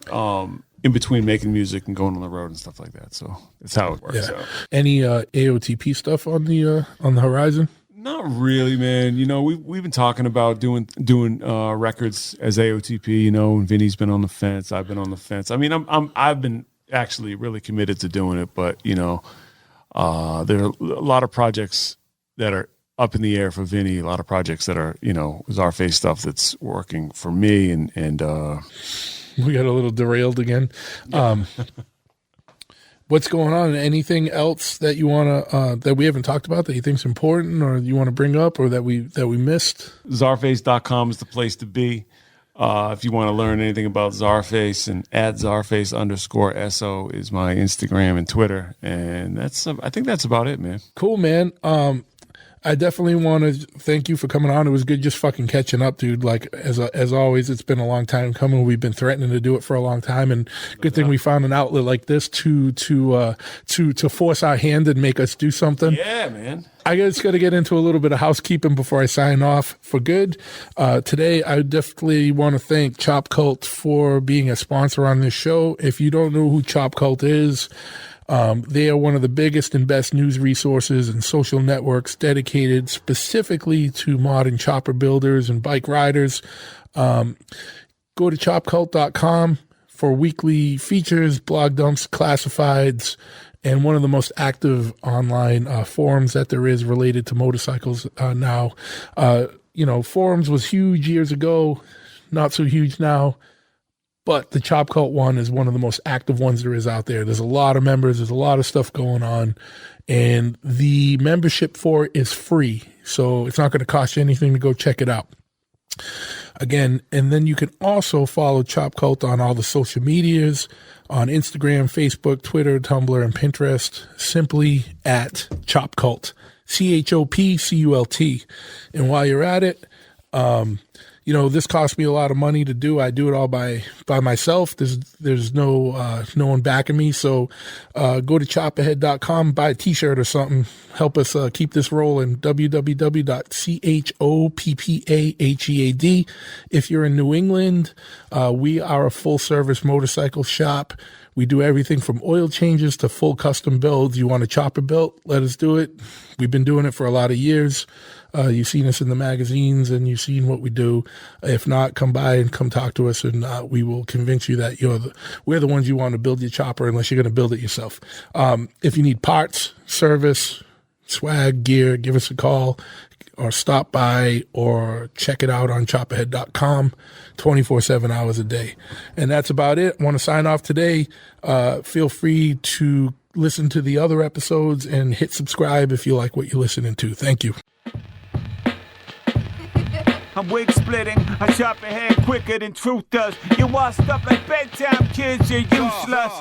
in between making music and going on the road and stuff like that. So that's how it works. Yeah. So. Any AOTP stuff on the horizon? Not really, man. We've been talking about doing records as AOTP. And Vinny's been on the fence. I've been on the fence. I mean, I've been actually really committed to doing it, but there are a lot of projects that are up in the air for Vinny. A lot of projects that are Czarface stuff that's working for me, and We got a little derailed again. What's going on? Anything else that you want to that we haven't talked about that you think's important, or you want to bring up, or that we missed? Czarface.com is the place to be. If you want to learn anything about Czarface, and @Czarface_SO is my Instagram and Twitter. And I think that's about it, man. Cool, man. I definitely want to thank you for coming on. It was good just fucking catching up, dude. Like as always, it's been a long time coming. We've been threatening to do it for a long time, and good thing we found an outlet like this to force our hand and make us do something. Yeah, man. I just got to get into a little bit of housekeeping before I sign off for good. Today, I definitely want to thank Chop Cult for being a sponsor on this show. If you don't know who Chop Cult is, they are one of the biggest and best news resources and social networks dedicated specifically to modern chopper builders and bike riders. Go to chopcult.com for weekly features, blog dumps, classifieds, and one of the most active online forums that there is related to motorcycles now. Forums was huge years ago, not so huge now, but the Chop Cult one is one of the most active ones there is out there. There's a lot of members, there's a lot of stuff going on, and the membership for it is free, so it's not going to cost you anything to go check it out. Again, and then you can also follow Chop Cult on all the social medias, on Instagram, Facebook, Twitter, Tumblr, and Pinterest, simply at Chop Cult, CHOPCULT. And while you're at it, this cost me a lot of money to do. I do it all by myself. There's no one backing me. So go to chopahead.com, buy a t-shirt or something. Help us keep this rolling. www.chopphahead. If you're in New England, we are a full service motorcycle shop. We do everything from oil changes to full custom builds. You want a chopper built? Let us do it. We've been doing it for a lot of years. You've seen us in the magazines and you've seen what we do. If not, come by and come talk to us, and we will convince you that we're the ones you want to build your chopper, unless you're going to build it yourself. If you need parts, service, swag, gear, give us a call or stop by or check it out on chopahead.com 24/7 hours a day. And that's about it. I want to sign off today. Feel free to listen to the other episodes and hit subscribe if you like what you're listening to. Thank you. I'm wig splitting, I chop your head quicker than truth does. You want stuff like bedtime kids, you're useless.